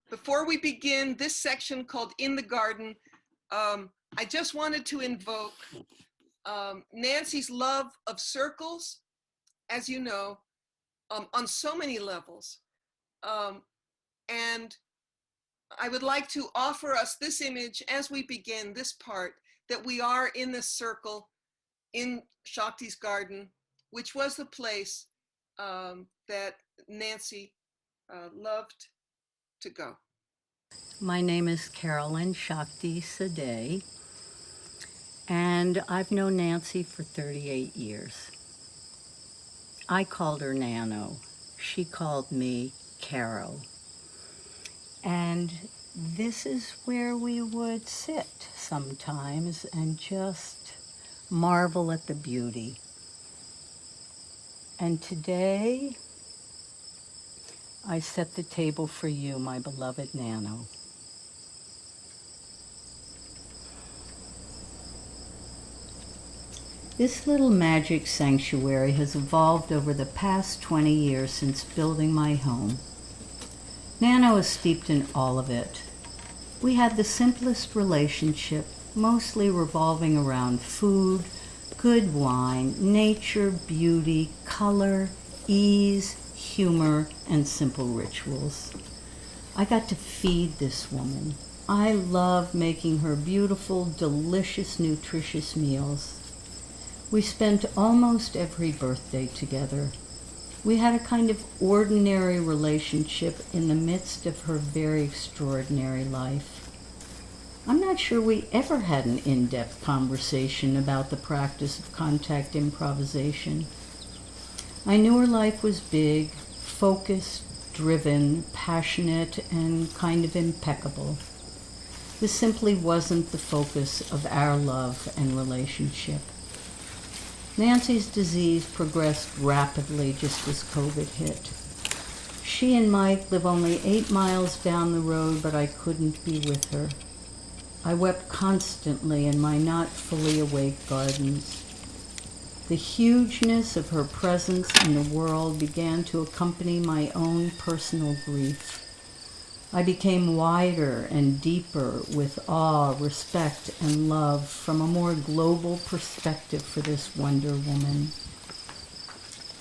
Before we begin this section called In the Garden, I just wanted to invoke Nancy's love of circles, as you know, on so many levels. And I would like to offer us this image as we begin this part, that we are in this circle in Shakti's garden, which was the place that Nancy loved to go. My name is Carolyn Shakti Sadeh, and I've known Nancy for 38 years. I called her Nano. She called me Caro. And this is where we would sit sometimes and just marvel at the beauty. And today, I set the table for you, my beloved Nano. This little magic sanctuary has evolved over the past 20 years since building my home. Nano is steeped in all of it. We had the simplest relationship, mostly revolving around food, good wine, nature, beauty, color, ease, humor, and simple rituals. I got to feed this woman. I love making her beautiful, delicious, nutritious meals. We spent almost every birthday together. We had a kind of ordinary relationship in the midst of her very extraordinary life. I'm not sure we ever had an in-depth conversation about the practice of contact improvisation. I knew her life was big, focused, driven, passionate, and kind of impeccable. This simply wasn't the focus of our love and relationship. Nancy's disease progressed rapidly just as COVID hit. She and Mike live only 8 miles down the road, but I couldn't be with her. I wept constantly in my not fully awake gardens. The hugeness of her presence in the world began to accompany my own personal grief. I became wider and deeper with awe, respect, and love from a more global perspective for this Wonder Woman.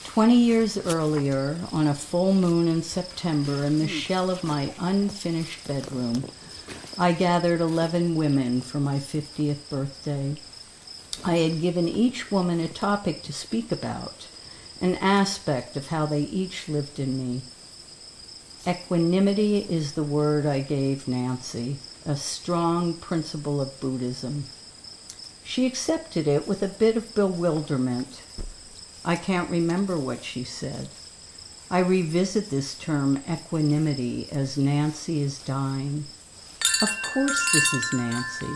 20 years earlier, on a full moon in September, in the shell of my unfinished bedroom, I gathered 11 women for my 50th birthday. I had given each woman a topic to speak about, an aspect of how they each lived in me. Equanimity is the word I gave Nancy, a strong principle of Buddhism. She accepted it with a bit of bewilderment. I can't remember what she said. I revisit this term equanimity as Nancy is dying. Of course this is Nancy.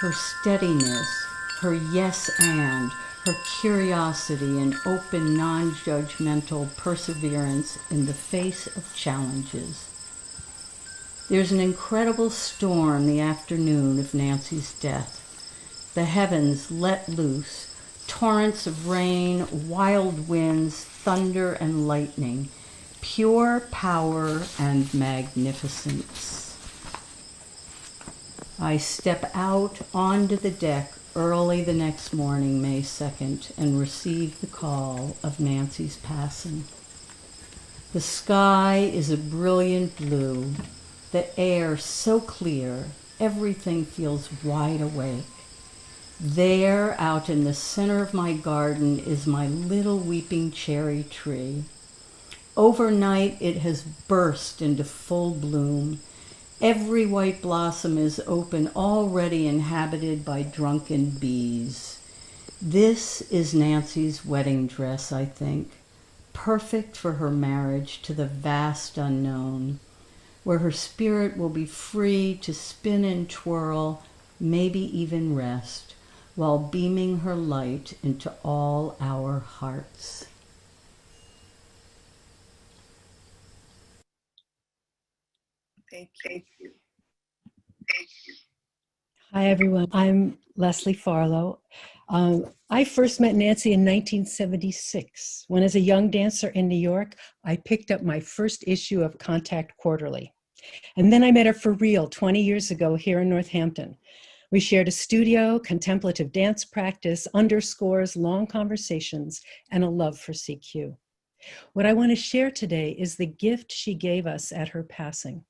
Her steadiness, her yes and, her curiosity and open, non-judgmental perseverance in the face of challenges. There's an incredible storm the afternoon of Nancy's death. The heavens let loose, torrents of rain, wild winds, thunder and lightning, pure power and magnificence. I step out onto the deck early the next morning, May 2nd, and received the call of Nancy's passing. The sky is a brilliant blue, the air so clear, everything feels wide awake. There, out in the center of my garden, is my little weeping cherry tree. Overnight, it has burst into full bloom. Every white blossom is open, already inhabited by drunken bees. This is Nancy's wedding dress, I think, perfect for her marriage to the vast unknown, where her spirit will be free to spin and twirl, maybe even rest, while beaming her light into all our hearts. Thank you. Hi, everyone. I'm Lesley Farlow. I first met Nancy in 1976, when as a young dancer in New York, I picked up my first issue of Contact Quarterly. And then I met her for real 20 years ago here in Northampton. We shared a studio, contemplative dance practice, underscores, long conversations, and a love for CQ. What I want to share today is the gift she gave us at her passing.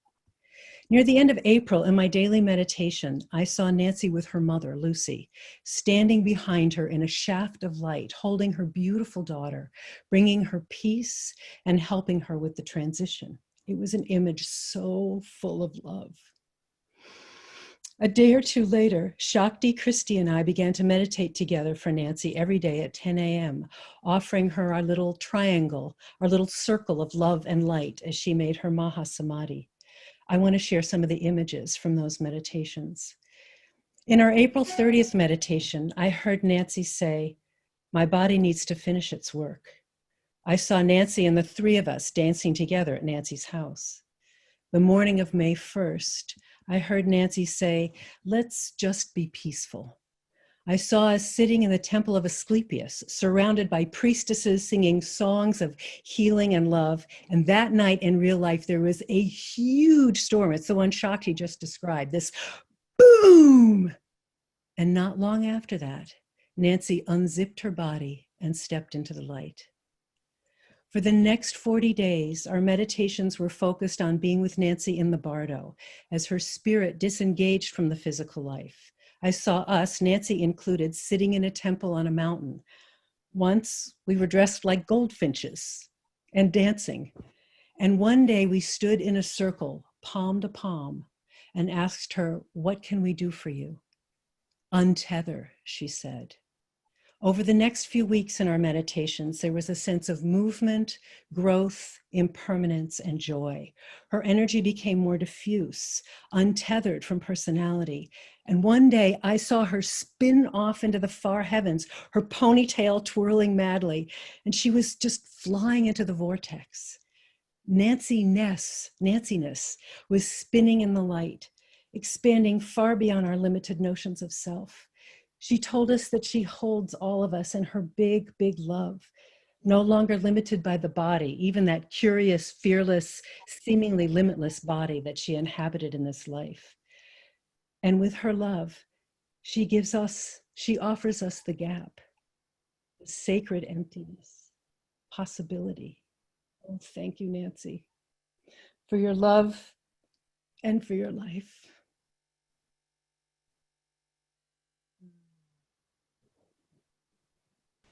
Near the end of April, in my daily meditation, I saw Nancy with her mother, Lucy, standing behind her in a shaft of light, holding her beautiful daughter, bringing her peace and helping her with the transition. It was an image so full of love. A day or two later, Shakti, Kirstie, and I began to meditate together for Nancy every day at 10 a.m., offering her our little triangle, our little circle of love and light as she made her Maha Samadhi. I want to share some of the images from those meditations. In our April 30th meditation, I heard Nancy say, "My body needs to finish its work." I saw Nancy and the three of us dancing together at Nancy's house. The morning of May 1st, I heard Nancy say, "Let's just be peaceful." I saw us sitting in the temple of Asclepius, surrounded by priestesses singing songs of healing and love. And that night in real life, there was a huge storm. It's the one Shakti just described, this boom. And not long after that, Nancy unzipped her body and stepped into the light. For the next 40 days, our meditations were focused on being with Nancy in the bardo as her spirit disengaged from the physical life. I saw us, Nancy included, sitting in a temple on a mountain. Once we were dressed like goldfinches and dancing. And one day we stood in a circle, palm to palm, and asked her, "What can we do for you?" "Untether," she said. Over the next few weeks in our meditations, there was a sense of movement, growth, impermanence, and joy. Her energy became more diffuse, untethered from personality. And one day I saw her spin off into the far heavens, her ponytail twirling madly, and she was just flying into the vortex. Nancy-ness was spinning in the light, expanding far beyond our limited notions of self. She told us that she holds all of us in her big, big love, no longer limited by the body, even that curious, fearless, seemingly limitless body that she inhabited in this life. And with her love, she offers us the gap, the sacred emptiness, possibility. Oh, thank you, Nancy, for your love and for your life.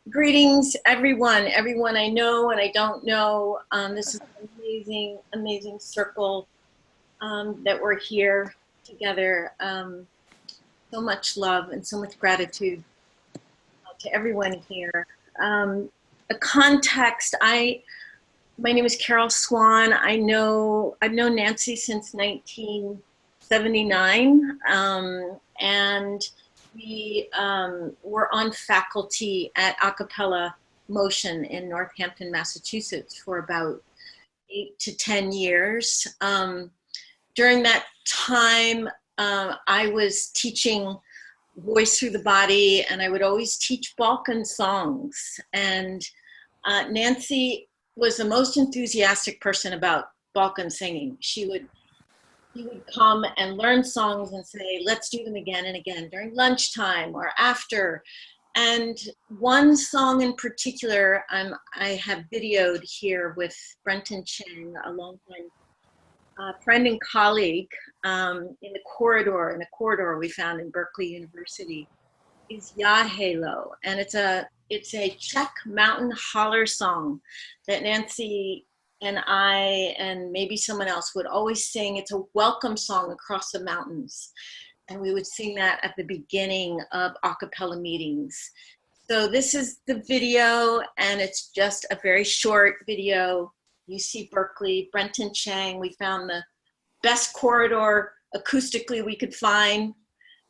Greetings, everyone I know and I don't know. This is an amazing, amazing circle that we're here together. So much love and so much gratitude to everyone here. A context, my name is Carol Swann. I've known Nancy since 1979, and we were on faculty at Acapella Motion in Northampton, Massachusetts for about 8 to 10 years. During that time, I was teaching voice through the body, and I would always teach Balkan songs. And Nancy was the most enthusiastic person about Balkan singing. He would come and learn songs and say, "Let's do them again and again," during lunchtime or after. And one song in particular, I have videoed here with Brenton Cheng, a longtime friend and colleague, in a corridor we found in Berkeley University, is Yahelo. And it's a Czech mountain holler song that Nancy and I and maybe someone else would always sing. It's a welcome song across the mountains. And we would sing that at the beginning of a cappella meetings. So this is the video, and it's just a very short video. UC Berkeley, Brenton Cheng. We found the best corridor acoustically we could find.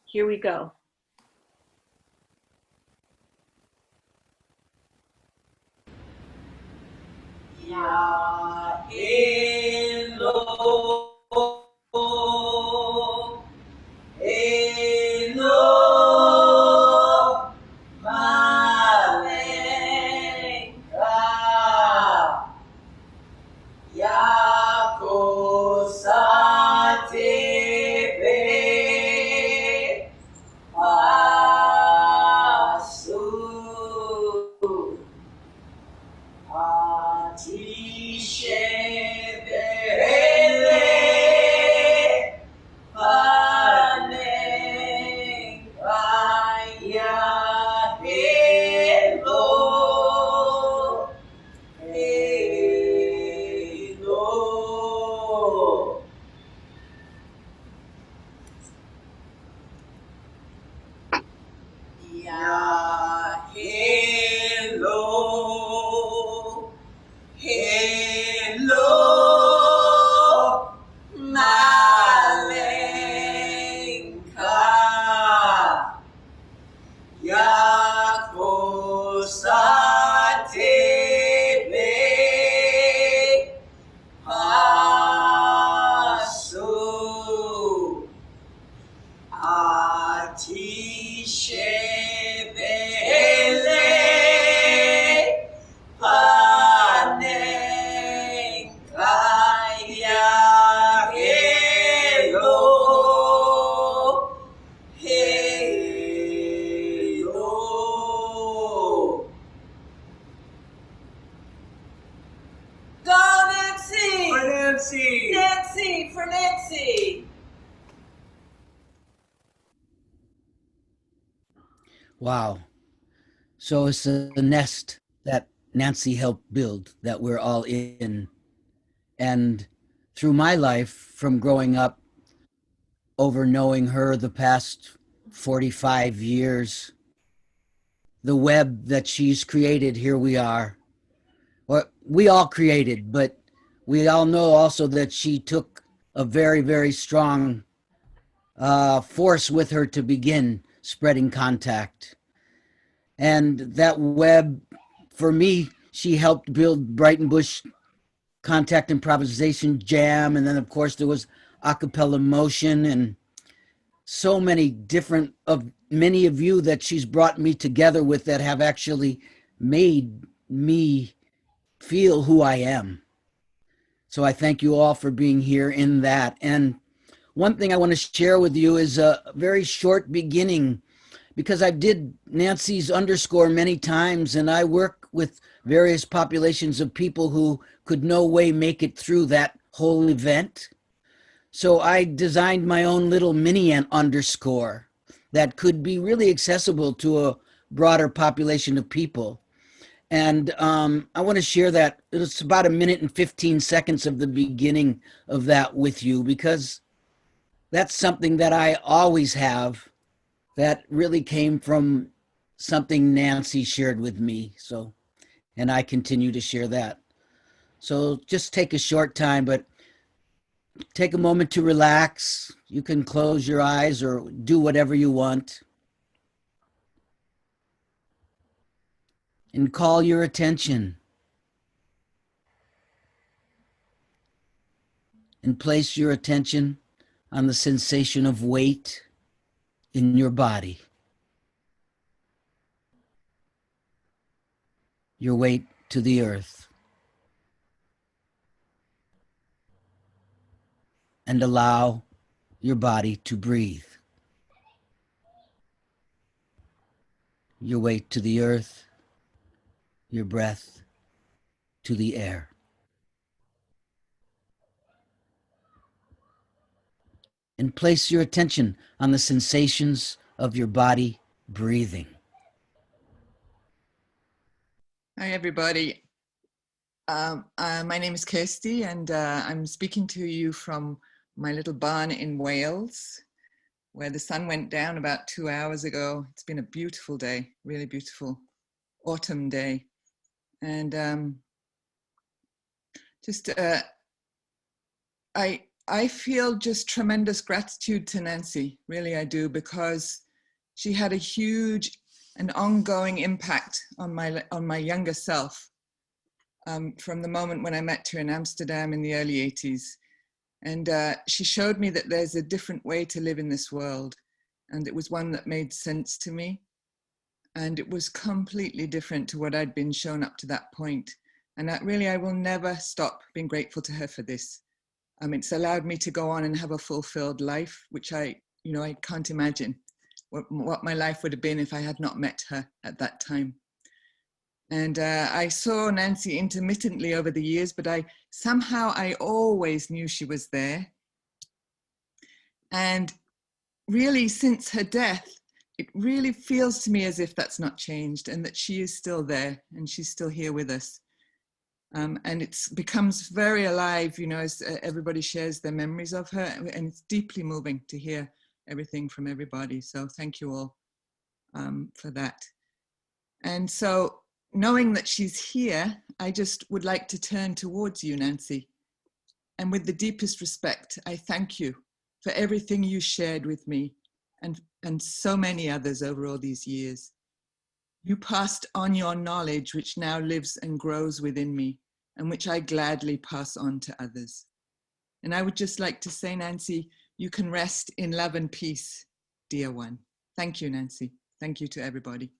Here we go. Ya elo, elo, malenka, jako sam. Nancy! Nancy for Nancy! Wow. So it's a nest that Nancy helped build that we're all in. And through my life, from growing up, over knowing her the past 45 years, the web that she's created, here we are. Well, we all created, but we all know also that she took a very, very strong force with her to begin spreading contact. And that web, for me, she helped build Brighton Bush Contact Improvisation Jam. And then, of course, there was Acapella Motion and so many different many of you that she's brought me together with that have actually made me feel who I am. So I thank you all for being here in that. And one thing I want to share with you is a very short beginning, because I did Nancy's underscore many times, and I work with various populations of people who could no way make it through that whole event. So I designed my own little mini underscore that could be really accessible to a broader population of people. And I want to share that. It's about 1 minute and 15 seconds of the beginning of that with you, because that's something that I always have that really came from something Nancy shared with me. So, and I continue to share that. So just take a short time, but take a moment to relax. You can close your eyes or do whatever you want. And call your attention. And place your attention on the sensation of weight in your body. Your weight to the earth. And allow your body to breathe. Your weight to the earth, your breath to the air. And place your attention on the sensations of your body breathing. Hi, everybody. My name is Kirstie, and I'm speaking to you from my little barn in Wales, where the sun went down about 2 hours ago. It's been a beautiful day, really beautiful autumn day. And I feel just tremendous gratitude to Nancy, really I do, because she had a huge and ongoing impact on my younger self from the moment when I met her in Amsterdam in the early 80s. And she showed me that there's a different way to live in this world. And it was one that made sense to me. And it was completely different to what I'd been shown up to that point. And that really, I will never stop being grateful to her for this. It's allowed me to go on and have a fulfilled life, which I can't imagine what my life would have been if I had not met her at that time. And I saw Nancy intermittently over the years, but I always knew she was there. And really, since her death, it really feels to me as if that's not changed, and that she is still there and she's still here with us. And it becomes very alive, as everybody shares their memories of her, and it's deeply moving to hear everything from everybody. So thank you all for that. And so knowing that she's here, I just would like to turn towards you, Nancy. And with the deepest respect, I thank you for everything you shared with me and so many others over all these years. You passed on your knowledge, which now lives and grows within me, and which I gladly pass on to others. And I would just like to say, Nancy, you can rest in love and peace, dear one. Thank you, Nancy. Thank you to everybody.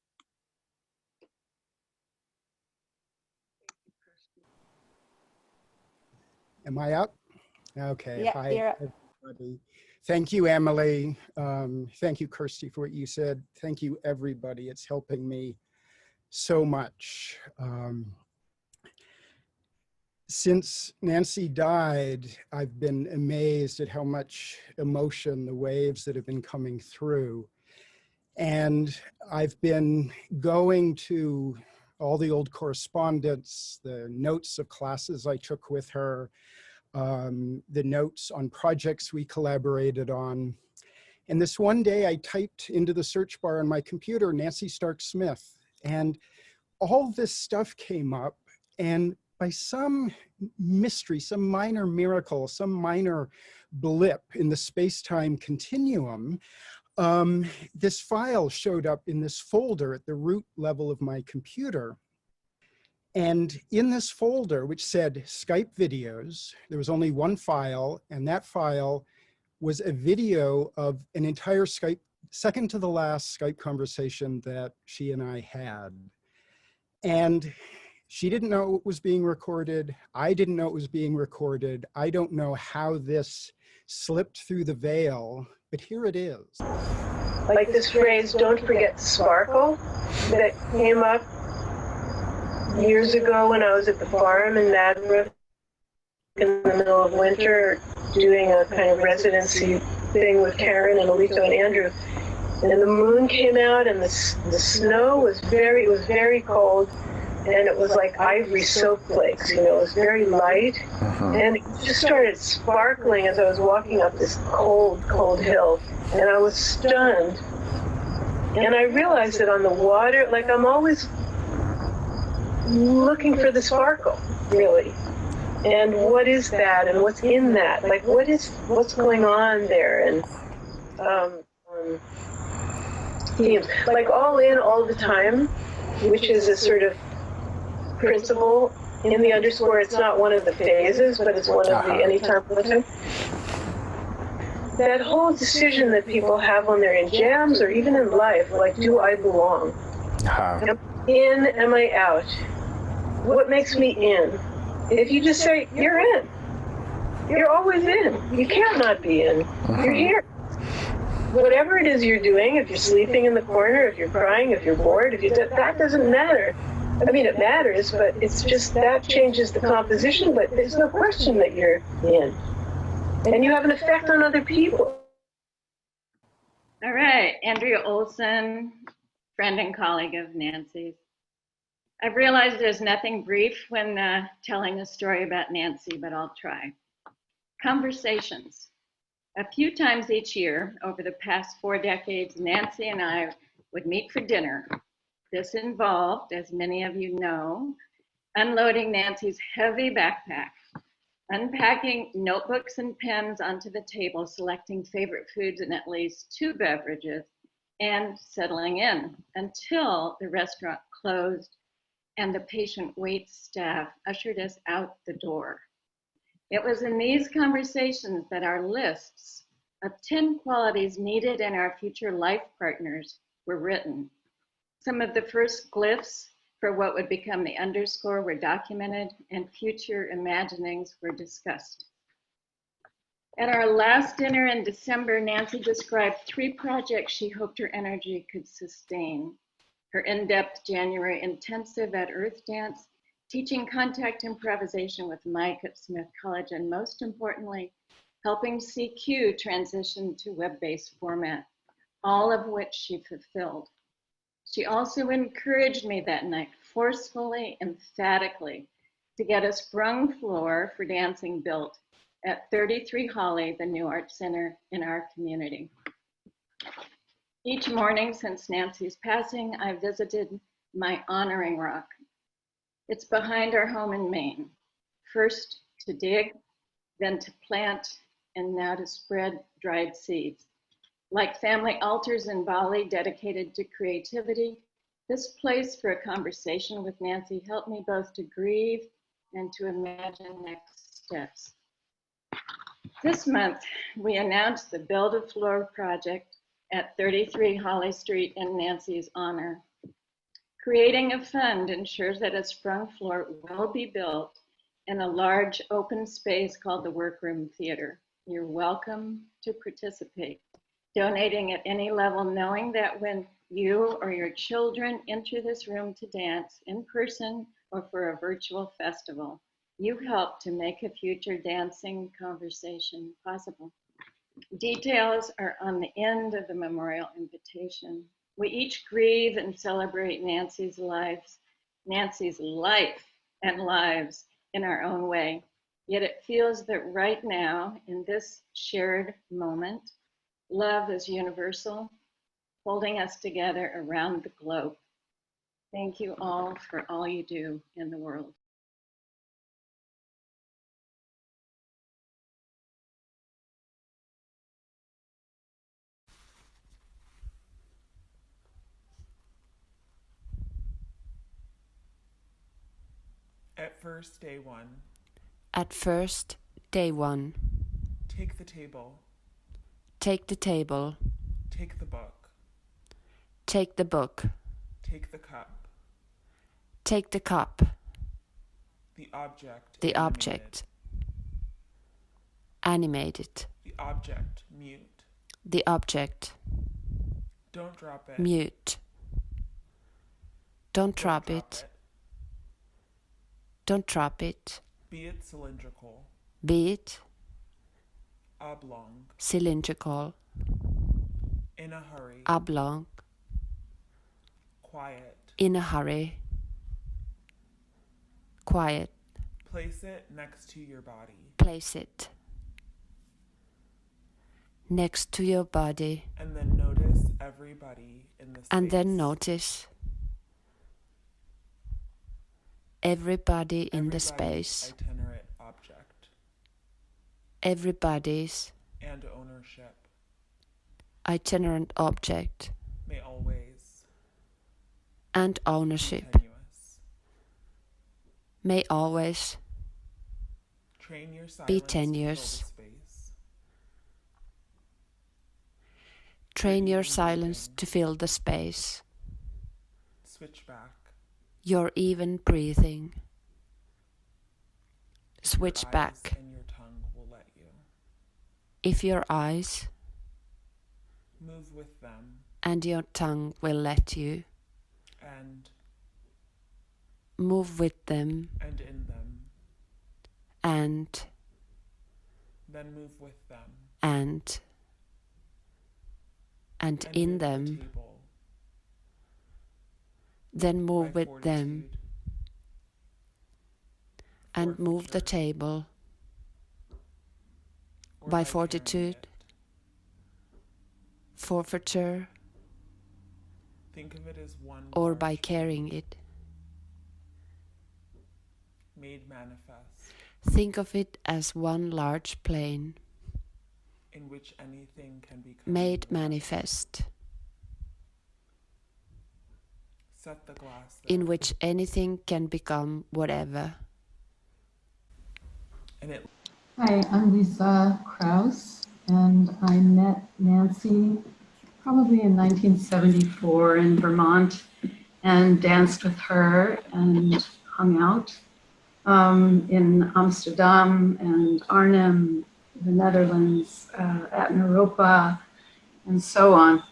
Am I up? Okay. Yeah, Hi, you're up. everybody. Thank you, Emily. Thank you, Kirstie, for what you said. Thank you, everybody. It's helping me so much. Since Nancy died, I've been amazed at how much emotion, the waves that have been coming through. And I've been going to all the old correspondence, the notes of classes I took with her, the notes on projects we collaborated on. And this one day I typed into the search bar on my computer, Nancy Stark Smith, and all this stuff came up, and by some mystery, some minor miracle, some minor blip in the space-time continuum, this file showed up in this folder at the root level of my computer. And in this folder, which said Skype videos, there was only one file, and that file was a video of an entire Skype, second to the last Skype conversation that she and I had. And she didn't know it was being recorded. I didn't know it was being recorded. I don't know how this slipped through the veil, but here it is. Like this phrase, "don't forget sparkle," that came up years ago when I was at the farm in Nemerov in the middle of winter doing a kind of residency thing with Karen and Alito and Andrew. And the moon came out and the snow was very cold. And it was like ivory snowflakes, you know, it was very light. And it just started sparkling as I was walking up this cold, cold hill. And I was stunned. And I realized that on the water, like I'm always looking for the sparkle, really. And what is that? And what's in that? Like, what's going on there? And like all in, all the time, which is a sort of principle in the underscore. It's not one of the phases, but it's one of the anytime. That whole decision that people have when they're in jams or even in life, like, do I belong? Am I in, am I out? What makes me in? If you just say, you're in. You're always in. You can't not be in. You're here. Whatever it is you're doing, if you're sleeping in the corner, if you're crying, if you're bored, that doesn't matter. I mean, it matters, but it's just that changes the composition, but there's no question that you're in. And you have an effect on other people. All right, Andrea Olsen, friend and colleague of Nancy's. I've realized there's nothing brief when telling a story about Nancy, but I'll try. Conversations. A few times each year, over the past 4 decades, Nancy and I would meet for dinner. This involved, as many of you know, unloading Nancy's heavy backpack, unpacking notebooks and pens onto the table, selecting favorite foods and at least 2 beverages, and settling in until the restaurant closed and the patient wait staff ushered us out the door. It was in these conversations that our lists of 10 qualities needed in our future life partners were written. Some of the first glyphs for what would become the underscore were documented, and future imaginings were discussed. At our last dinner in December, Nancy described 3 projects she hoped her energy could sustain. Her in-depth January intensive at Earth Dance, teaching contact improvisation with Mike at Smith College, and most importantly, helping CQ transition to web-based format, all of which she fulfilled. She also encouraged me that night, forcefully, emphatically, to get a sprung floor for dancing built at 33 Holly, the new art center in our community. Each morning since Nancy's passing, I visited my honoring rock. It's behind our home in Maine. First to dig, then to plant, and now to spread dried seeds. Like family altars in Bali dedicated to creativity, this place for a conversation with Nancy helped me both to grieve and to imagine next steps. This month, we announced the Build a Floor project at 33 Holly Street in Nancy's honor. Creating a fund ensures that a sprung floor will be built in a large open space called the Workroom Theater. You're welcome to participate, donating at any level, knowing that when you or your children enter this room to dance in person or for a virtual festival, You helped to make a future dancing conversation possible. Details are on the end of the memorial invitation. We each grieve and celebrate Nancy's life and lives in our own way. Yet it feels that right now, in this shared moment, love is universal, holding us together around the globe. Thank you all for all you do in the world. At first, day one. At first, day one. Take the table. Take the table. Take the book. Take the book. Take the cup. Take the cup. The object. The object. Animated. The object. Mute. The object. Don't drop it. Mute. Don't drop it. Don't drop it. Be it cylindrical. Be it oblong. Cylindrical. In a hurry. Oblong. Quiet. In a hurry. Quiet. Place it next to your body. Place it next to your body. And then notice everybody in the space. And then notice everybody in the space. Itinerant object. Everybody's and ownership. Itinerant object. May always. And ownership. Continuous. May always. Train your silence be tenuous. To fill the space. Train your silence to fill the space. Switch back. Your even breathing. Switch back. And your tongue will let you. If your eyes move with them. And your tongue will let you. And move with them. And in them. And then move with them. And in them. The table. Then move by with fortitude. Them. And move the table. By fortitude. Forfeiture. Think of it as one. Or by carrying it. Made manifest. Think of it as one large plane. In which anything can become. Made manifest. Set the glass there. In which anything can become whatever. Hi, I'm Lisa Kraus, and I met Nancy probably in 1974 in Vermont and danced with her and hung out in Amsterdam and Arnhem, the Netherlands, at Naropa, and so on.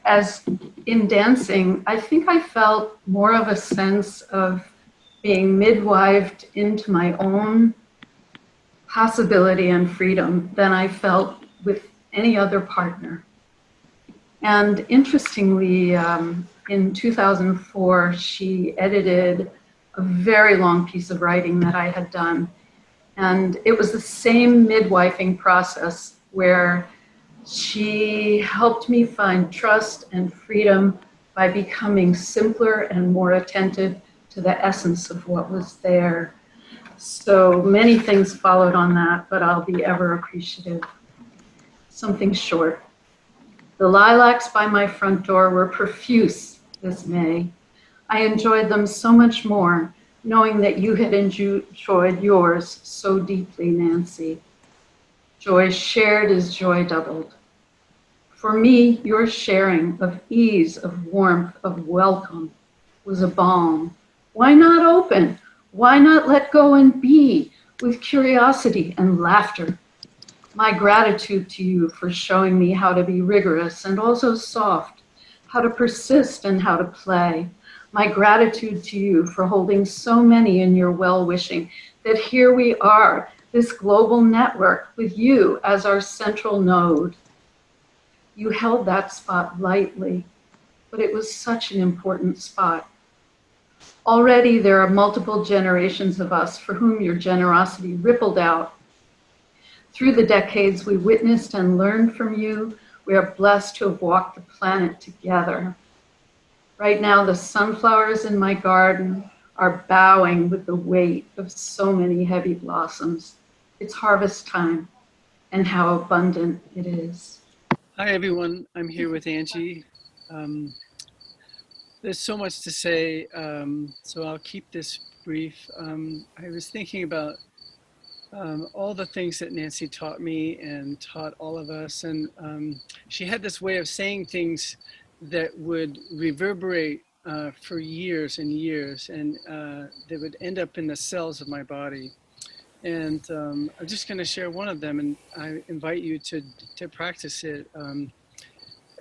As in dancing, I think I felt more of a sense of being midwifed into my own possibility and freedom than I felt with any other partner. And interestingly, in 2004, she edited a very long piece of writing that I had done. And it was the same midwifing process where she helped me find trust and freedom by becoming simpler and more attentive to the essence of what was there. So many things followed on that, but I'll be ever appreciative. Something short. The lilacs by my front door were profuse this May. I enjoyed them so much more, knowing that you had enjoyed yours so deeply, Nancy. Joy shared is joy doubled. For me, your sharing of ease, of warmth, of welcome was a balm. Why not open? Why not let go and be with curiosity and laughter? My gratitude to you for showing me how to be rigorous and also soft, how to persist and how to play. My gratitude to you for holding so many in your well-wishing, that here we are, this global network with you as our central node. You held that spot lightly, but it was such an important spot. Already there are multiple generations of us for whom your generosity rippled out. Through the decades we witnessed and learned from you, we are blessed to have walked the planet together. Right now, the sunflowers in my garden are bowing with the weight of so many heavy blossoms. It's harvest time, and how abundant it is. Hi, everyone. I'm here with Angie. There's so much to say, so I'll keep this brief. I was thinking about all the things that Nancy taught me and taught all of us. And she had this way of saying things that would reverberate for years and years, and they would end up in the cells of my body. And I'm just going to share one of them, and I invite you to practice it.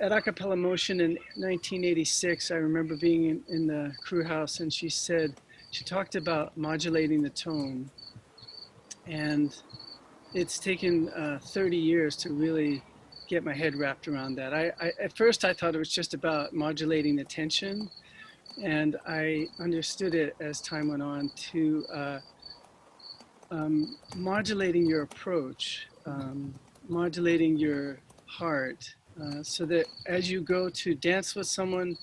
At Acapella Motion in 1986, I remember being in the crew house, and she talked about modulating the tone. And it's taken 30 years to really get my head wrapped around that. At first I thought it was just about modulating the tension, and I understood it as time went on to modulating your approach, modulating your heart, so that as you go to dance with someone,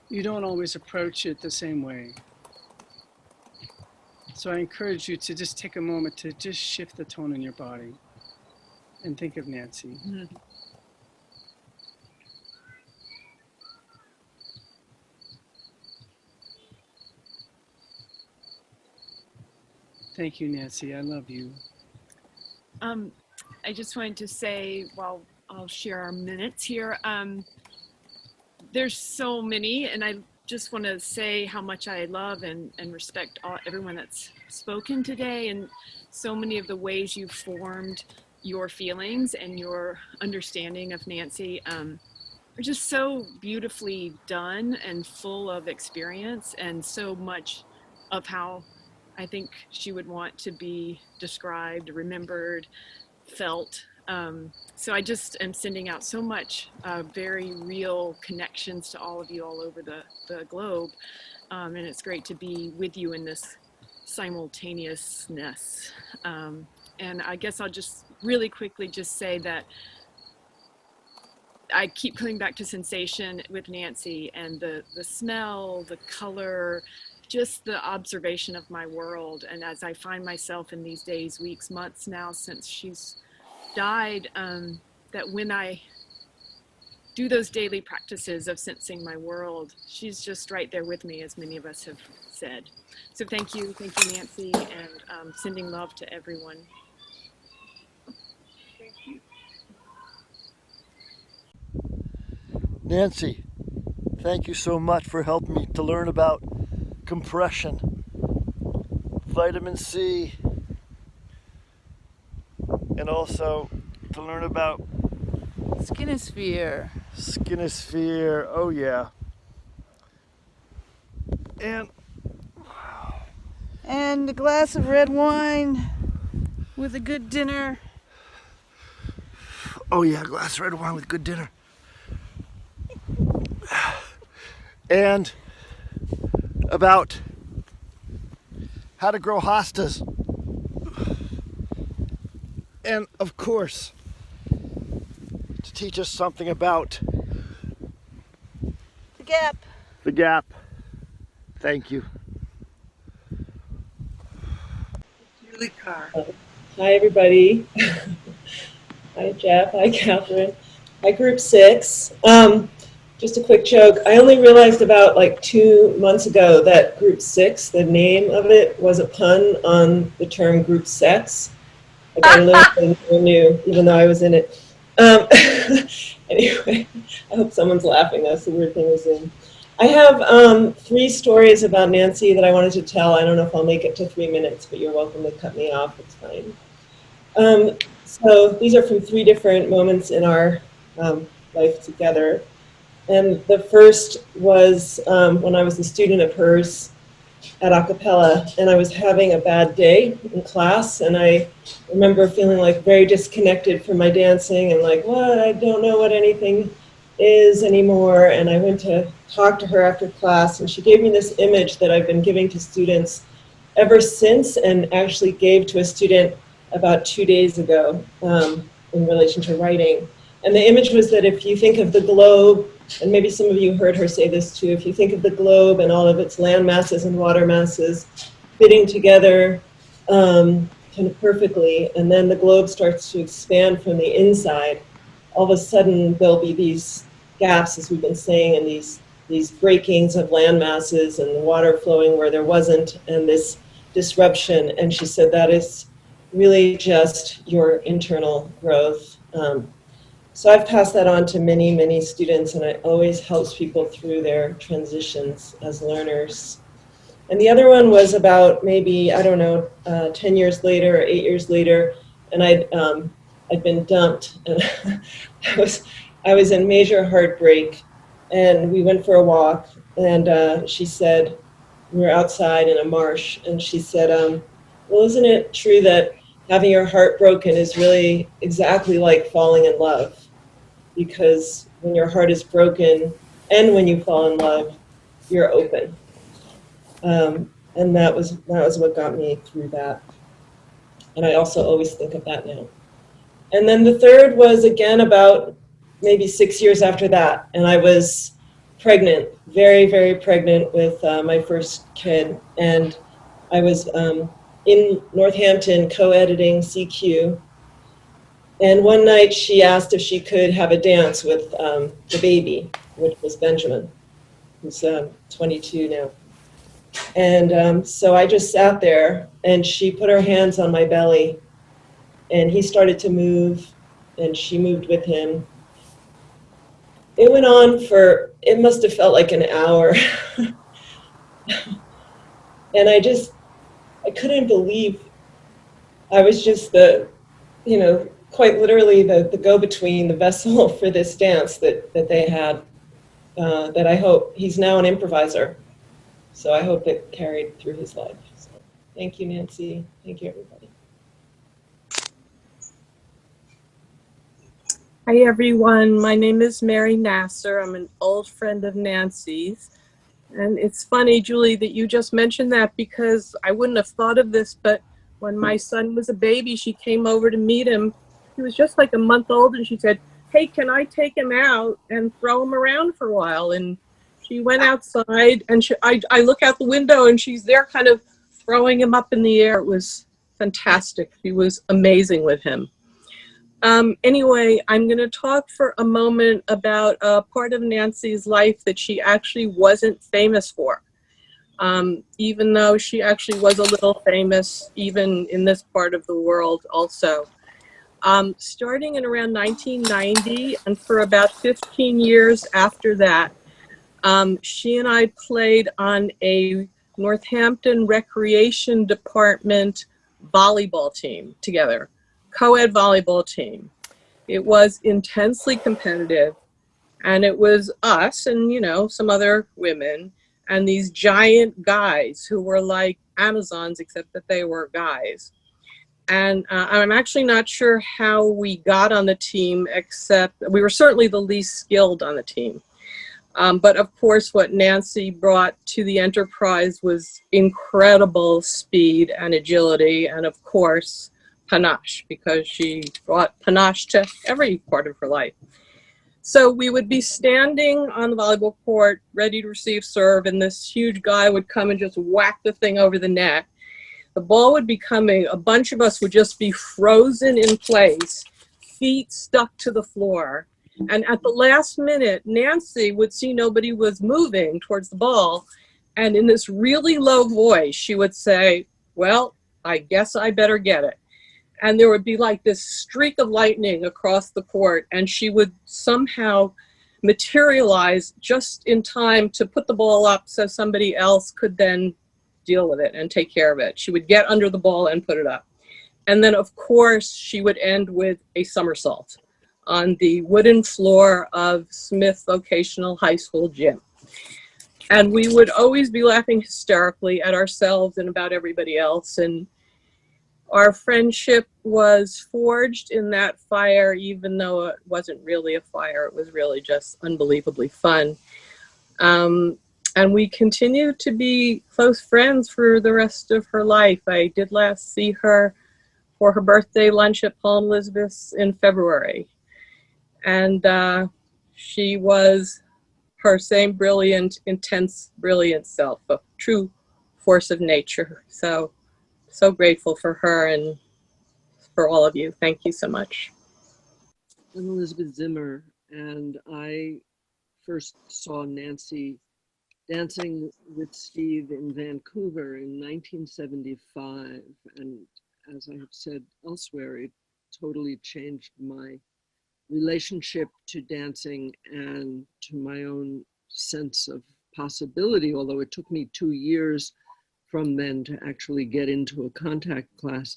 you don't always approach it the same way. So I encourage you to just take a moment to just shift the tone in your body and think of Nancy. Mm-hmm. Thank you, Nancy. I love you. I just wanted to say, while I'll share our minutes here, there's so many, and I just want to say how much I love and respect everyone that's spoken today, and so many of the ways you formed your feelings and your understanding of Nancy are just so beautifully done and full of experience, and so much of how I think she would want to be described, remembered, felt. So I just am sending out so much very real connections to all of you all over the globe. And it's great to be with you in this simultaneousness. And I guess I'll just really quickly just say that I keep coming back to sensation with Nancy, and the smell, the color, just the observation of my world. And as I find myself in these days, weeks, months now since she's died, that when I do those daily practices of sensing my world, she's just right there with me, as many of us have said. So thank you, Nancy, and sending love to everyone. Thank you. Nancy, thank you so much for helping me to learn about compression, vitamin C, and also to learn about Skinosphere. Skinosphere, oh yeah. And a glass of red wine with a good dinner. Oh yeah, a glass of red wine with good dinner. And about how to grow hostas. And of course, to teach us something about the gap. The gap. Thank you. Julie Carr. Hi, everybody. Hi, Jeff. Hi, Catherine. Hi, Group 6. Just a quick joke. I only realized about like 2 months ago that Group 6, the name of it, was a pun on the term group sex. Like I learned something new, even though I was in it. Anyway, I hope someone's laughing. That's the weird thing was in. I have 3 stories about Nancy that I wanted to tell. I don't know if I'll make it to 3 minutes, but you're welcome to cut me off. It's fine. So these are from 3 different moments in our life together. And the first was when I was a student of hers at a cappella, and I was having a bad day in class, and I remember feeling like very disconnected from my dancing and like, what, I don't know what anything is anymore. And I went to talk to her after class, and she gave me this image that I've been giving to students ever since, and actually gave to a student about 2 days ago in relation to writing. And the image was that if you think of the globe, and maybe some of you heard her say this too, if you think of the globe and all of its land masses and water masses fitting together kind of perfectly, and then the globe starts to expand from the inside, all of a sudden there'll be these gaps, as we've been saying, and these breakings of land masses and the water flowing where there wasn't, and this disruption. And she said that is really just your internal growth. So I've passed that on to many, many students, and it always helps people through their transitions as learners. And the other one was about maybe, I don't know, 10 years later or 8 years later, and I'd been dumped, and I was in major heartbreak, and we went for a walk, and she said, we were outside in a marsh, and she said, well, isn't it true that having your heart broken is really exactly like falling in love? Because when your heart is broken and when you fall in love, you're open. And that was what got me through that. And I also always think of that now. And then the third was again about maybe 6 years after that. And I was pregnant, very, very pregnant with my first kid. And I was in Northampton co-editing CQ. And one night she asked if she could have a dance with the baby, which was Benjamin, who's 22 now. And so I just sat there, and she put her hands on my belly, and he started to move, and she moved with him. It went on for, it must have felt like an hour. And I couldn't believe I was just quite literally the go-between, the vessel for this dance that they had, that I hope, he's now an improviser. So I hope it carried through his life. So thank you, Nancy. Thank you, everybody. Hi, everyone. My name is Mary Nasser. I'm an old friend of Nancy's. And it's funny, Julie, that you just mentioned that, because I wouldn't have thought of this, but when my son was a baby, she came over to meet him. He was just like a month old, and she said, hey, can I take him out and throw him around for a while? And she went outside, and I look out the window, and she's there kind of throwing him up in the air. It was fantastic. She was amazing with him. Anyway, I'm going to talk for a moment about a part of Nancy's life that she actually wasn't famous for, even though she actually was a little famous even in this part of the world also. Starting in around 1990 and for about 15 years after that, she and I played on a Northampton Recreation Department volleyball team together, co-ed volleyball team. It was intensely competitive, and it was us and, some other women and these giant guys who were like Amazons, except that they were guys. And I'm actually not sure how we got on the team, except we were certainly the least skilled on the team. But of course, what Nancy brought to the enterprise was incredible speed and agility, and of course, panache, because she brought panache to every part of her life. So we would be standing on the volleyball court, ready to receive serve, and this huge guy would come and just whack the thing over the net. The ball would be coming, a bunch of us would just be frozen in place, feet stuck to the floor. And at the last minute, Nancy would see nobody was moving towards the ball. And in this really low voice, she would say, well, I guess I better get it. And there would be like this streak of lightning across the court, and she would somehow materialize just in time to put the ball up so somebody else could then deal with it and take care of it. She would get under the ball and put it up. And then, of course, she would end with a somersault. on the wooden floor of Smith Vocational High School gym. And we would always be laughing hysterically at ourselves and about everybody else. And our friendship was forged in that fire, even though it wasn't really a fire. It was really just unbelievably fun. And we continued to be close friends for the rest of her life. I did last see her for her birthday lunch at Paul and Elizabeth's in February. And she was her same brilliant, intense, brilliant self, a true force of nature. So grateful for her and for all of you. Thank you so much. I'm Elizabeth Zimmer, and I first saw Nancy dancing with Steve in Vancouver in 1975. And as I have said elsewhere, it totally changed my relationship to dancing and to my own sense of possibility, although it took me 2 years from then to actually get into a contact class.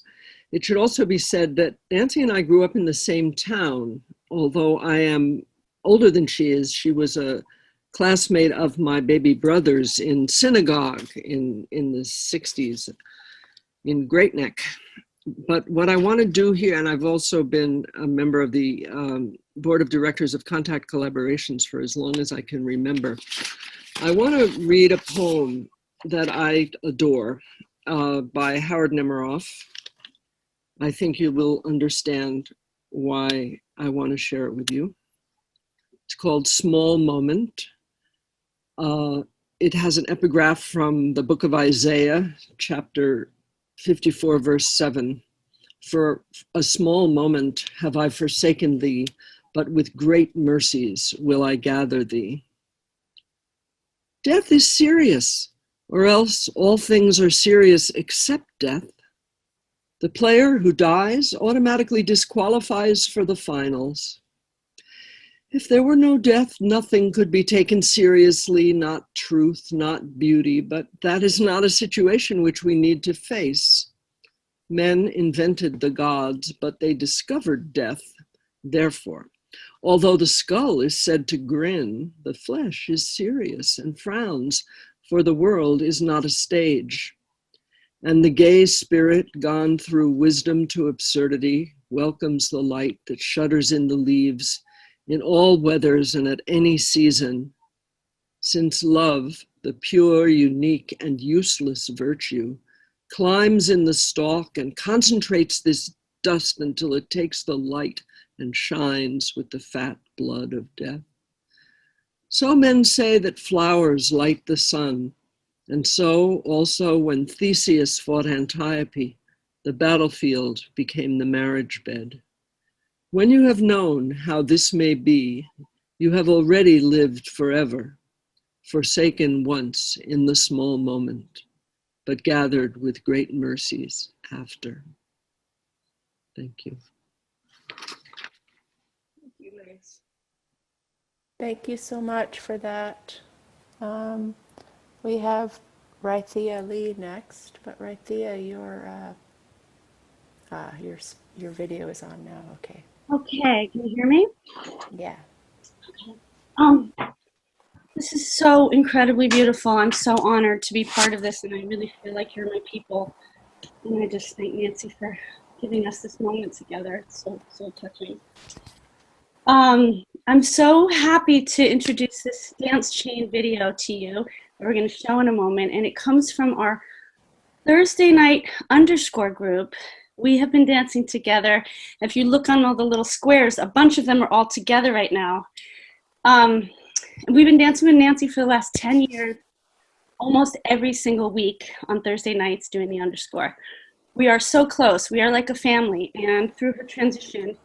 It should also be said that Nancy and I grew up in the same town, although I am older than she is. She was a classmate of my baby brother's in synagogue in the 60s in Great Neck. But what I want to do here, and I've also been a member of the board of directors of Contact Collaborations for as long as I can remember. I want to read a poem that I adore by Howard Nemerov. I think you will understand why I want to share it with you. It's called Small Moment. It has an epigraph from the book of Isaiah, chapter 54, verse 7. For a small moment have I forsaken thee, but with great mercies will I gather thee. Death is serious, or else all things are serious except death. The player who dies automatically disqualifies for the finals. If there were no death, nothing could be taken seriously, not truth, not beauty, but that is not a situation which we need to face. Men invented the gods, but they discovered death. Therefore, although the skull is said to grin, the flesh is serious and frowns, for the world is not a stage. And the gay spirit, gone through wisdom to absurdity, welcomes the light that shudders in the leaves, in all weathers and at any season, since love, the pure, unique, and useless virtue, climbs in the stalk and concentrates this dust until it takes the light and shines with the fat blood of death. So men say that flowers light the sun, and so also when Theseus fought Antiope, the battlefield became the marriage bed. When you have known how this may be, you have already lived forever, forsaken once in the small moment, but gathered with great mercies after. Thank you. Thank you, Liz. Thank you so much for that. We have Raithia Lee next, but Raithia, your video is on now. Okay. Okay, can you hear me? Yeah. Okay. This is so incredibly beautiful. I'm so honored to be part of this, and I really feel like you're my people. And I just thank Nancy for giving us this moment together. It's so touching. I'm so happy to introduce this dance chain video to you that we're going to show in a moment, and it comes from our Thursday night underscore group. We have been dancing together. If you look on all the little squares, a bunch of them are all together right now. We've been dancing with Nancy for the last 10 years, almost every single week on Thursday nights doing the underscore. We are so close. We are like a family. And through her transition,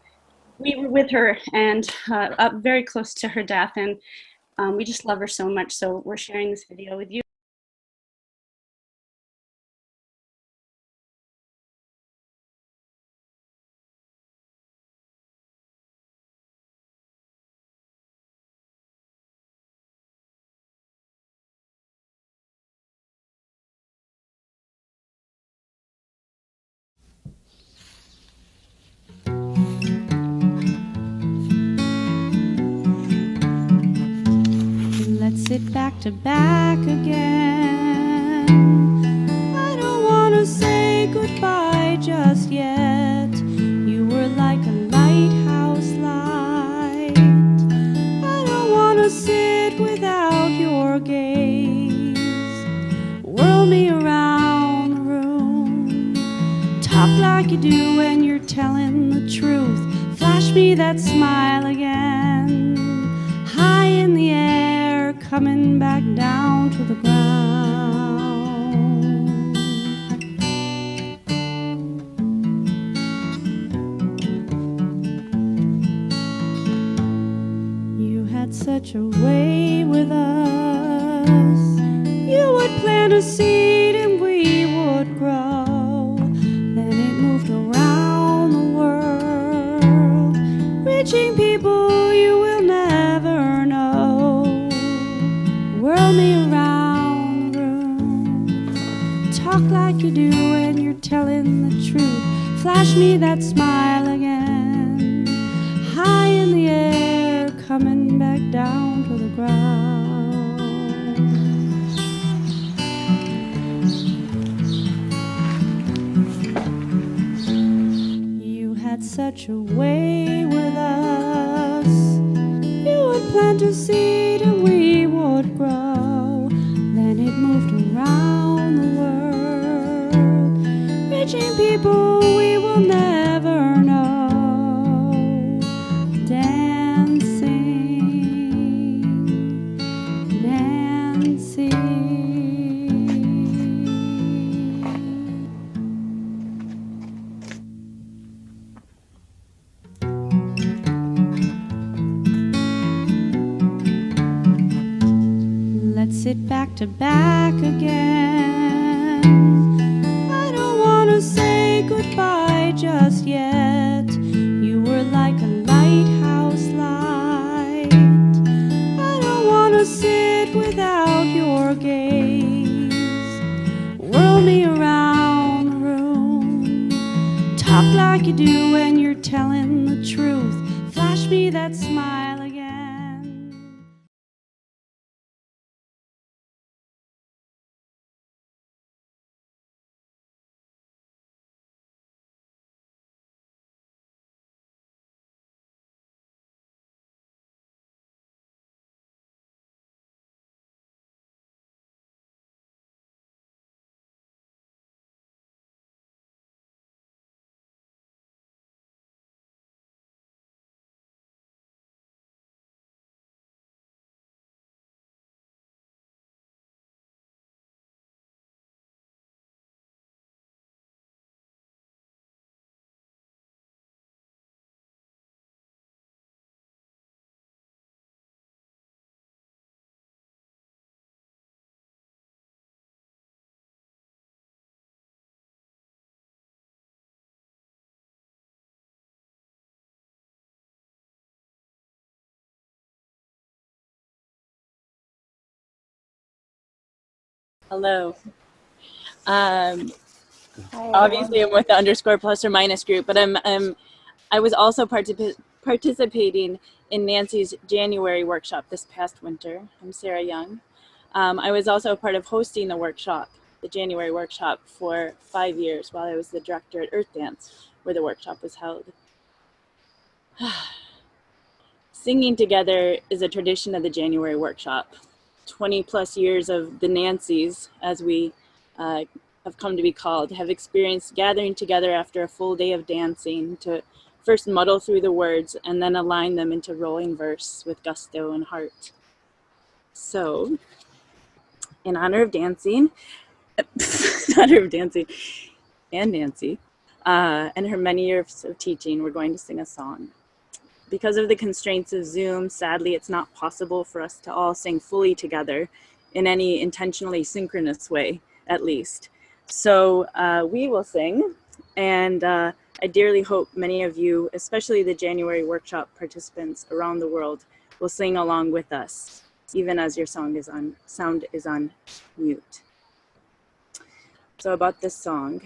we were with her and up very close to her death. And we just love her so much. So we're sharing this video with you. sit back to back again. I don't want to say goodbye just yet. You were like a lighthouse light. I don't want to sit without your gaze. Whirl me around the room. Talk like you do when you're telling the truth. Flash me that smile again. High in the air, coming back down to the ground. You had such a way with us. You would plant a seed and we would grow. Then it moved around the world, reaching people you will never know. Whirl me around the room. Talk like you do when you're telling the truth. Flash me that smile again. High in the air, coming back down to the ground. You had such a way with us. You would plant a seed and we would grow. Then it moved around the world, reaching people we will never know. Dancing, Nancy. Let's sit back to back again. I don't want to say goodbye just yet. You were like a lighthouse light. I don't want to sit without your gaze. Whirl me around the room. Talk like you do when you're telling the truth. Flash me that smile again. Hello. Obviously, I'm with the underscore plus or minus group, but I was also participating in Nancy's January workshop this past winter. I'm Sarah Young. I was also a part of hosting the workshop, the January workshop, for 5 years while I was the director at Earth Dance, where the workshop was held. Singing together is a tradition of the January workshop. 20 plus years of the Nancys, as we have come to be called, have experienced gathering together after a full day of dancing to first muddle through the words and then align them into rolling verse with gusto and heart. So, in honor of dancing, and Nancy, and her many years of teaching, we're going to sing a song. Because of the constraints of Zoom, sadly, it's not possible for us to all sing fully together in any intentionally synchronous way, at least. So we will sing, and I dearly hope many of you, especially the January workshop participants around the world, will sing along with us, even as your sound is on mute. So about this song,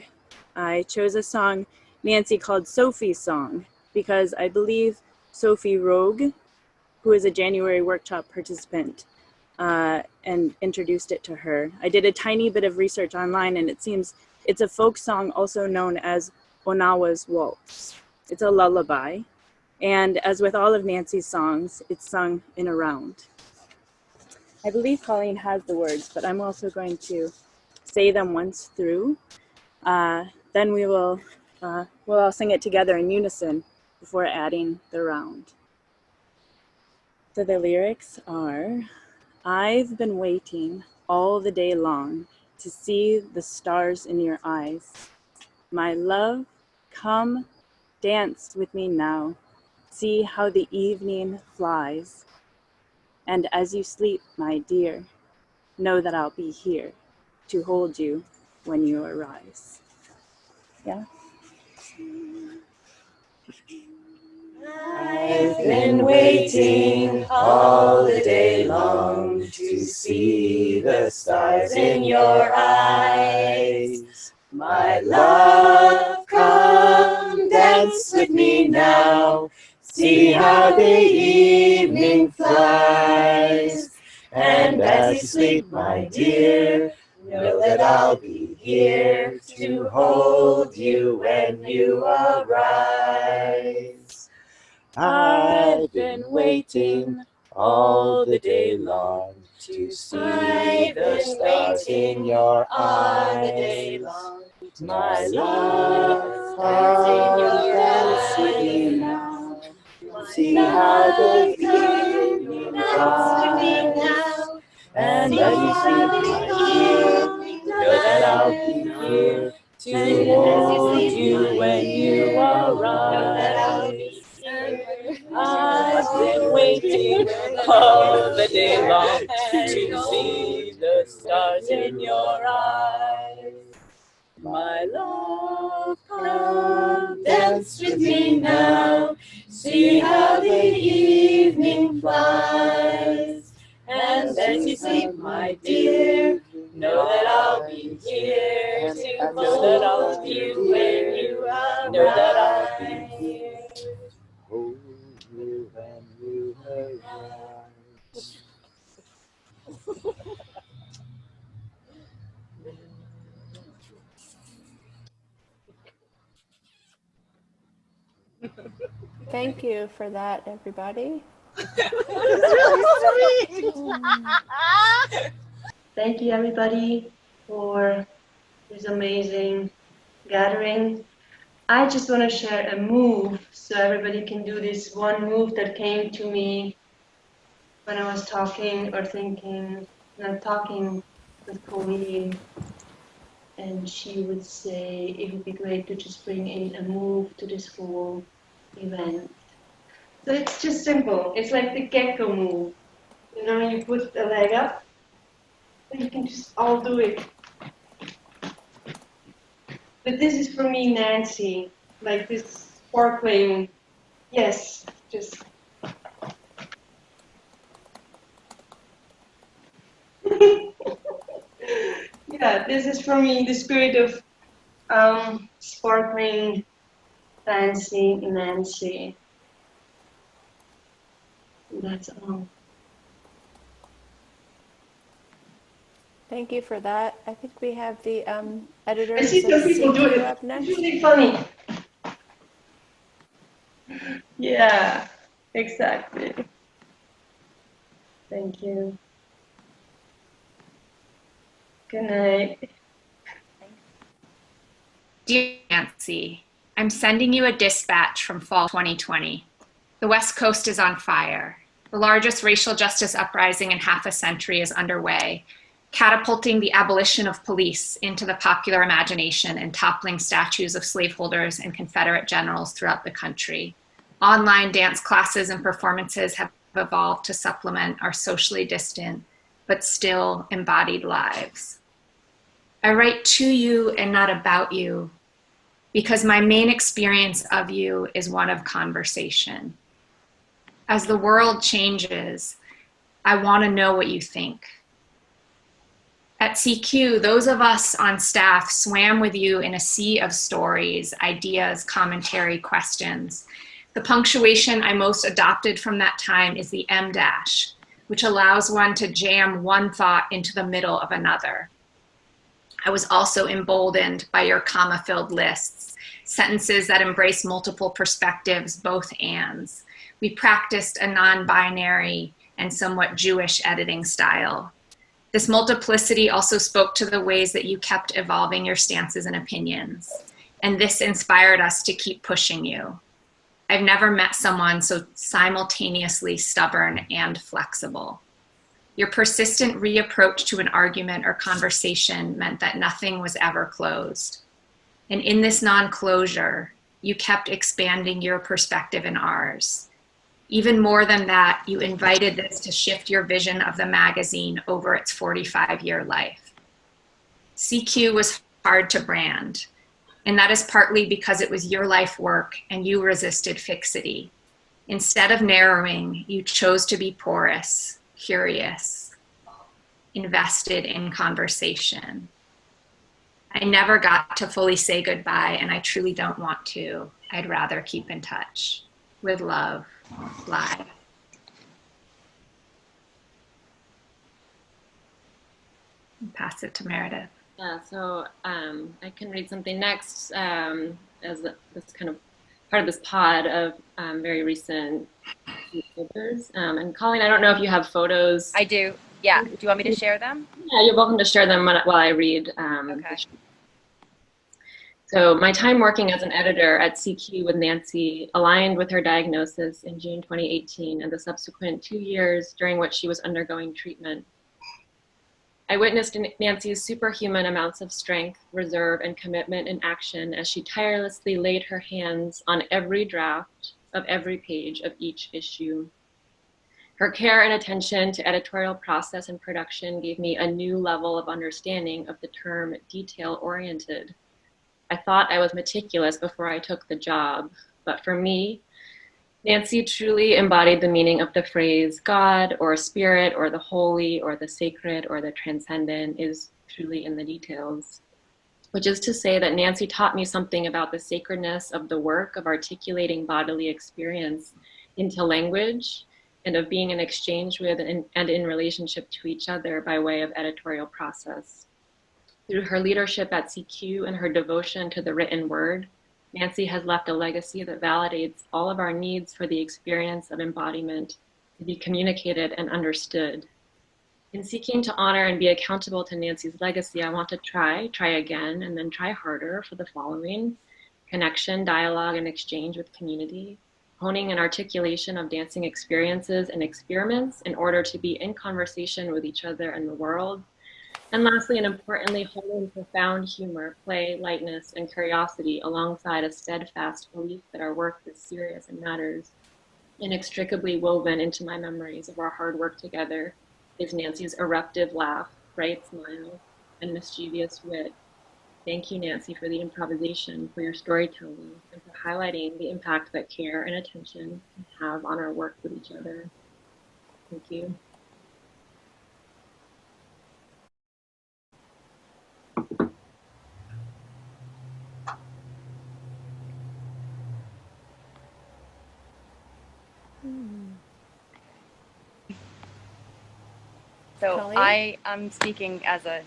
I chose a song Nancy called Sophie's Song, because I believe Sophie Rogue, who is a January workshop participant, and introduced it to her. I did a tiny bit of research online, and it seems it's a folk song also known as Onawa's Waltz. It's a lullaby, and as with all of Nancy's songs, it's sung in a round. I believe Colleen has the words, but I'm also going to say them once through. Then we'll all sing it together in unison before adding the round. So the lyrics are, I've been waiting all the day long to see the stars in your eyes. My love, come dance with me now. See how the evening flies. And as you sleep, my dear, know that I'll be here to hold you when you arise. Yeah. I've been waiting all the day long to see the stars in your eyes. My love, come dance with me now. See how the evening flies. And as you sleep, my dear, know that I'll be here to hold you when you arise. I've been waiting all the day long to see the stars in your eyes. My love, come dance with me now. See how the evening flies. And as you sleep, my dear, know that I'll be here to hold you when you arise. I've been waiting all the day long to see the stars in your eyes. My love, come dance with me now. See how the evening flies. And as you sleep, my dear, know that I'll be here to know that I'll be when you arise. Know that I'll be here. Hold you when you arise. Thank you for that, everybody. Really sweet. Thank you, everybody, for this amazing gathering. I just want to share a move so everybody can do this one move that came to me when I was talking or thinking, and talking with Colleen, and she would say it would be great to just bring in a move to this whole event. So it's just simple. It's like the gecko move. You know, you put the leg up, and you can just all do it. But this is for me, Nancy, like this sparkling, yes, just. Yeah, this is for me the spirit of sparkling, fancy Nancy. That's all. Thank you for that. I think we have the editors I see some people do it. up next. It's really funny. Yeah, exactly. Thank you. Good night. Dear Nancy, I'm sending you a dispatch from fall 2020. The West Coast is on fire. The largest racial justice uprising in half a century is underway, catapulting the abolition of police into the popular imagination and toppling statues of slaveholders and Confederate generals throughout the country. Online dance classes and performances have evolved to supplement our socially distant, but still embodied lives. I write to you and not about you, because my main experience of you is one of conversation. As the world changes, I want to know what you think. At CQ, those of us on staff swam with you in a sea of stories, ideas, commentary, questions. The punctuation I most adopted from that time is the M dash, which allows one to jam one thought into the middle of another. I was also emboldened by your comma-filled lists, sentences that embrace multiple perspectives, both ands. We practiced a non-binary and somewhat Jewish editing style. This multiplicity also spoke to the ways that you kept evolving your stances and opinions. And this inspired us to keep pushing you. I've never met someone so simultaneously stubborn and flexible. Your persistent reapproach to an argument or conversation meant that nothing was ever closed. And in this non-closure, you kept expanding your perspective and ours. Even more than that, you invited this to shift your vision of the magazine over its 45-year life. CQ was hard to brand, and that is partly because it was your life work and you resisted fixity. Instead of narrowing, you chose to be porous, curious, invested in conversation. I never got to fully say goodbye, and I truly don't want to. I'd rather keep in touch. With love, live. Pass it to Meredith. Yeah, so I can read something next as this kind of part of this pod of very recent papers. And Colleen, I don't know if you have photos. I do. Yeah. Do you want me to share them? Yeah, you're welcome to share them while I read. Okay. So my time working as an editor at CQ with Nancy aligned with her diagnosis in June 2018 and the subsequent 2 years during which she was undergoing treatment. I witnessed Nancy's superhuman amounts of strength, reserve, and commitment in action as she tirelessly laid her hands on every draft of every page of each issue. Her care and attention to editorial process and production gave me a new level of understanding of the term detail-oriented. I thought I was meticulous before I took the job, but for me, Nancy truly embodied the meaning of the phrase God or spirit or the holy or the sacred or the transcendent is truly in the details, which is to say that Nancy taught me something about the sacredness of the work of articulating bodily experience into language and of being in exchange with and in relationship to each other by way of editorial process. Through her leadership at CQ and her devotion to the written word, Nancy has left a legacy that validates all of our needs for the experience of embodiment to be communicated and understood. In seeking to honor and be accountable to Nancy's legacy, I want to try again, and then try harder for the following: connection, dialogue, and exchange with community, honing and articulation of dancing experiences and experiments in order to be in conversation with each other and the world, and lastly, and importantly, holy and profound humor, play, lightness, and curiosity alongside a steadfast belief that our work is serious and matters. Inextricably woven into my memories of our hard work together is Nancy's eruptive laugh, bright smile, and mischievous wit. Thank you, Nancy, for the improvisation, for your storytelling, and for highlighting the impact that care and attention can have on our work with each other. Thank you. So Kelly? I am speaking as a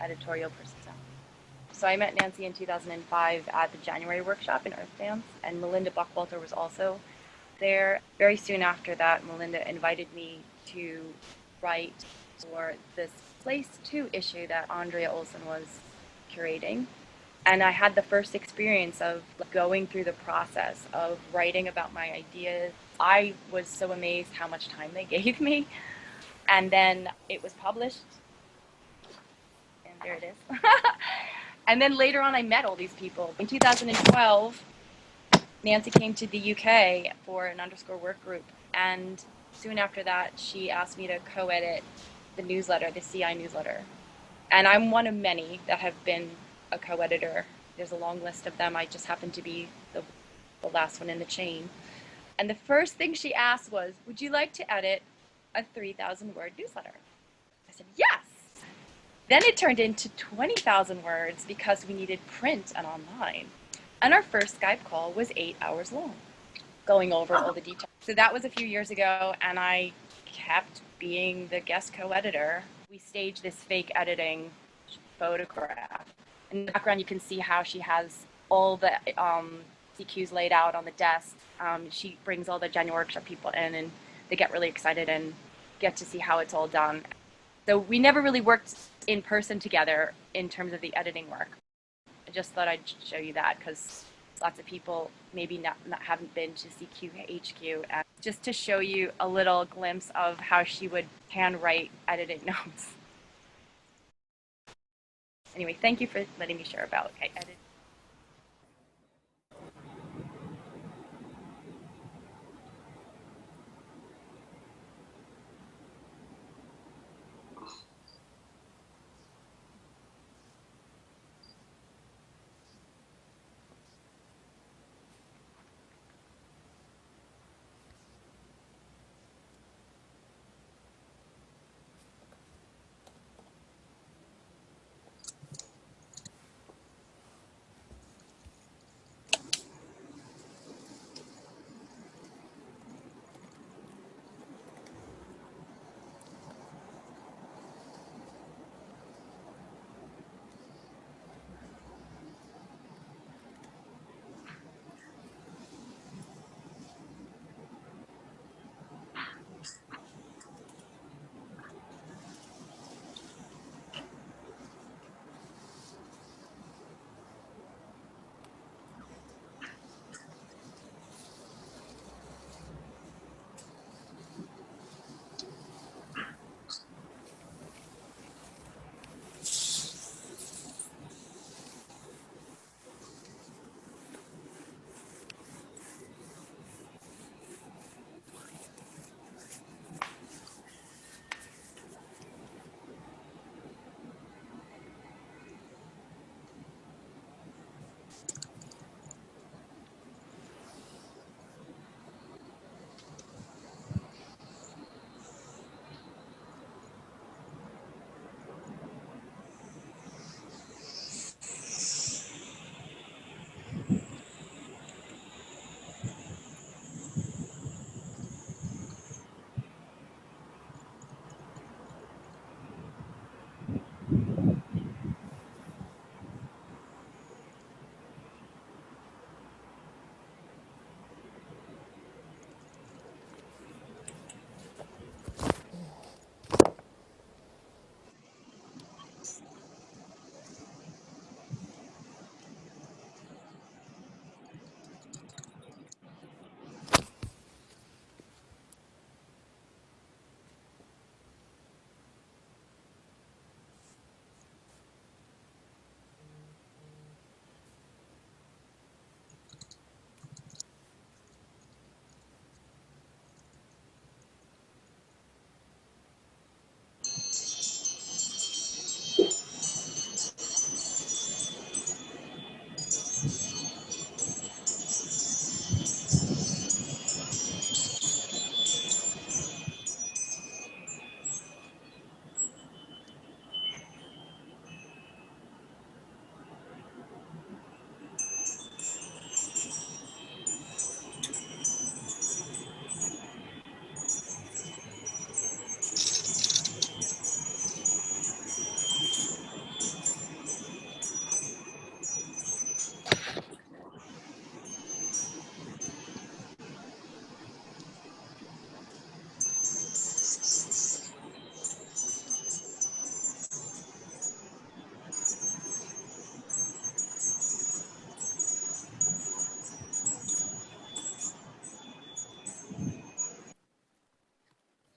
editorial person. So I met Nancy in 2005 at the January workshop in Earth Dance, and Melinda Buckwalter was also there. Very soon after that, Melinda invited me to write for this Place 2 issue that Andrea Olsen was curating. And I had the first experience of going through the process of writing about my ideas. I was so amazed how much time they gave me. And then it was published. And there it is. And then later on, I met all these people. In 2012, Nancy came to the UK for an underscore work group. And soon after that, she asked me to co-edit the newsletter, the CI newsletter. And I'm one of many that have been a co-editor. There's a long list of them. I just happened to be the last one in the chain. And the first thing she asked was, would you like to edit a 3,000 word newsletter? I said, yes. Then it turned into 20,000 words because we needed print and online. And our first Skype call was 8 hours long, going over all the details. So that was a few years ago, and I kept being the guest co-editor. We staged this fake editing photograph. In the background, you can see how she has all the CQs laid out on the desk. She brings all the January workshop people in, and they get really excited and get to see how it's all done. So we never really worked in person together in terms of the editing work. I just thought I'd show you that because lots of people maybe haven't been to CQ HQ, and just to show you a little glimpse of how she would handwrite editing notes. Anyway, thank you for letting me share about editing.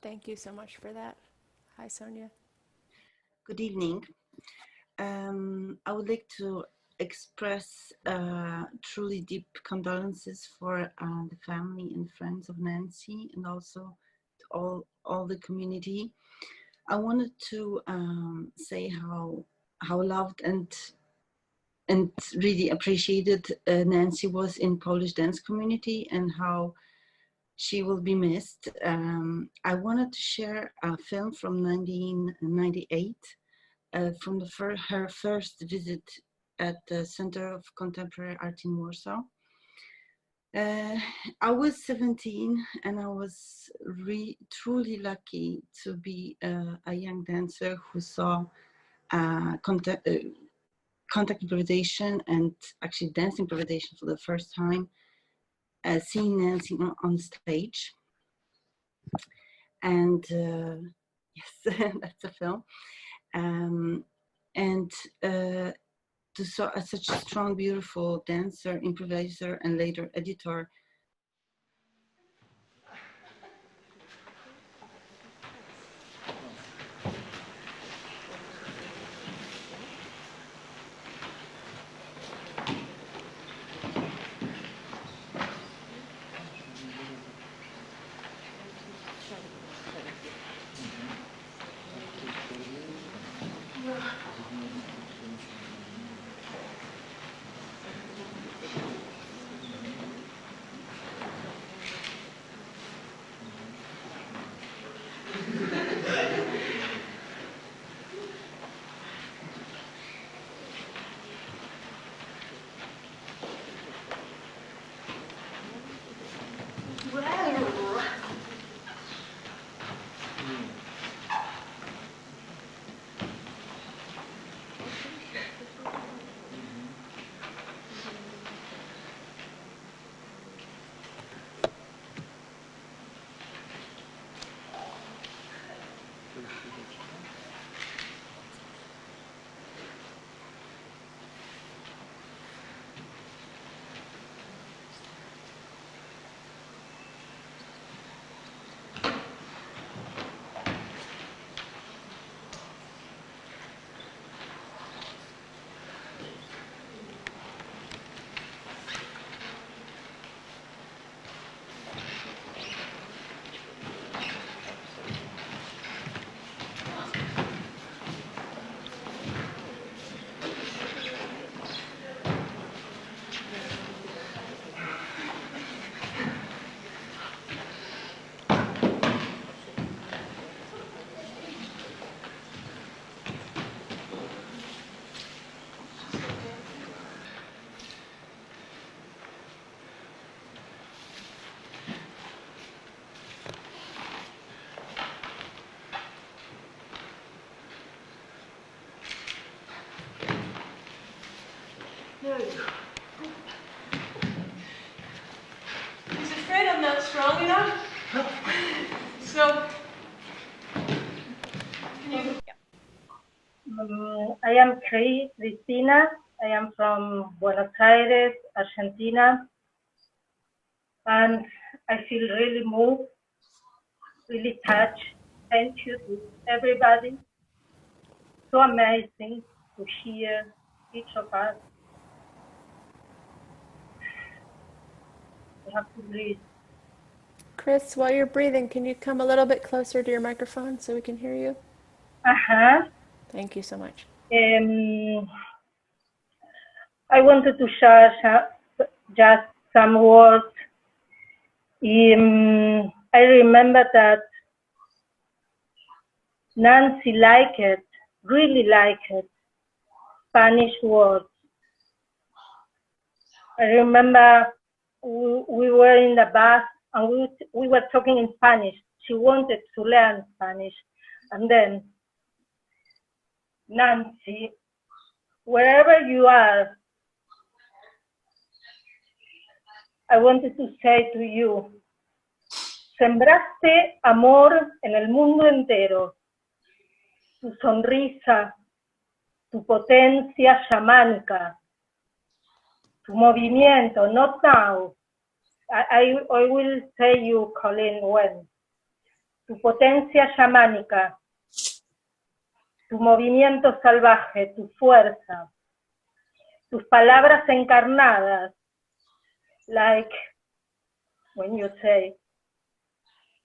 Thank you so much for that. Hi, Sonia. Good evening. I would like to express truly deep condolences for the family and friends of Nancy, and also to all the community. I wanted to say how loved and really appreciated Nancy was in Polish dance community, and how she will be missed. I wanted to share a film from 1998 from her first visit at the Center of Contemporary Art in Warsaw. I was 17 and I was truly lucky to be a young dancer who saw contact improvisation and actually dance improvisation for the first time, seeing Nancy on stage. And yes, that's a film. And to such a strong, beautiful dancer, improviser, and later editor. He's afraid I'm not strong enough. So, I am Cristina. I am from Buenos Aires, Argentina. And I feel really moved, really touched. Thank you to everybody. So amazing to hear each of us. We have to breathe. Chris, while you're breathing, can you come a little bit closer to your microphone so we can hear you? Uh-huh. Thank you so much. I wanted to share just some words. I remember that Nancy really liked Spanish words. I remember we were in the bus and we were talking in Spanish. She wanted to learn Spanish. And then, Nancy, wherever you are, I wanted to say to you, sembraste amor en el mundo entero. Tu sonrisa, tu potencia chamánica, tu movimiento, not now. I will say you, Colin, when. Tu potencia chamánica, tu movimiento salvaje, tu fuerza, tus palabras encarnadas, like when you say,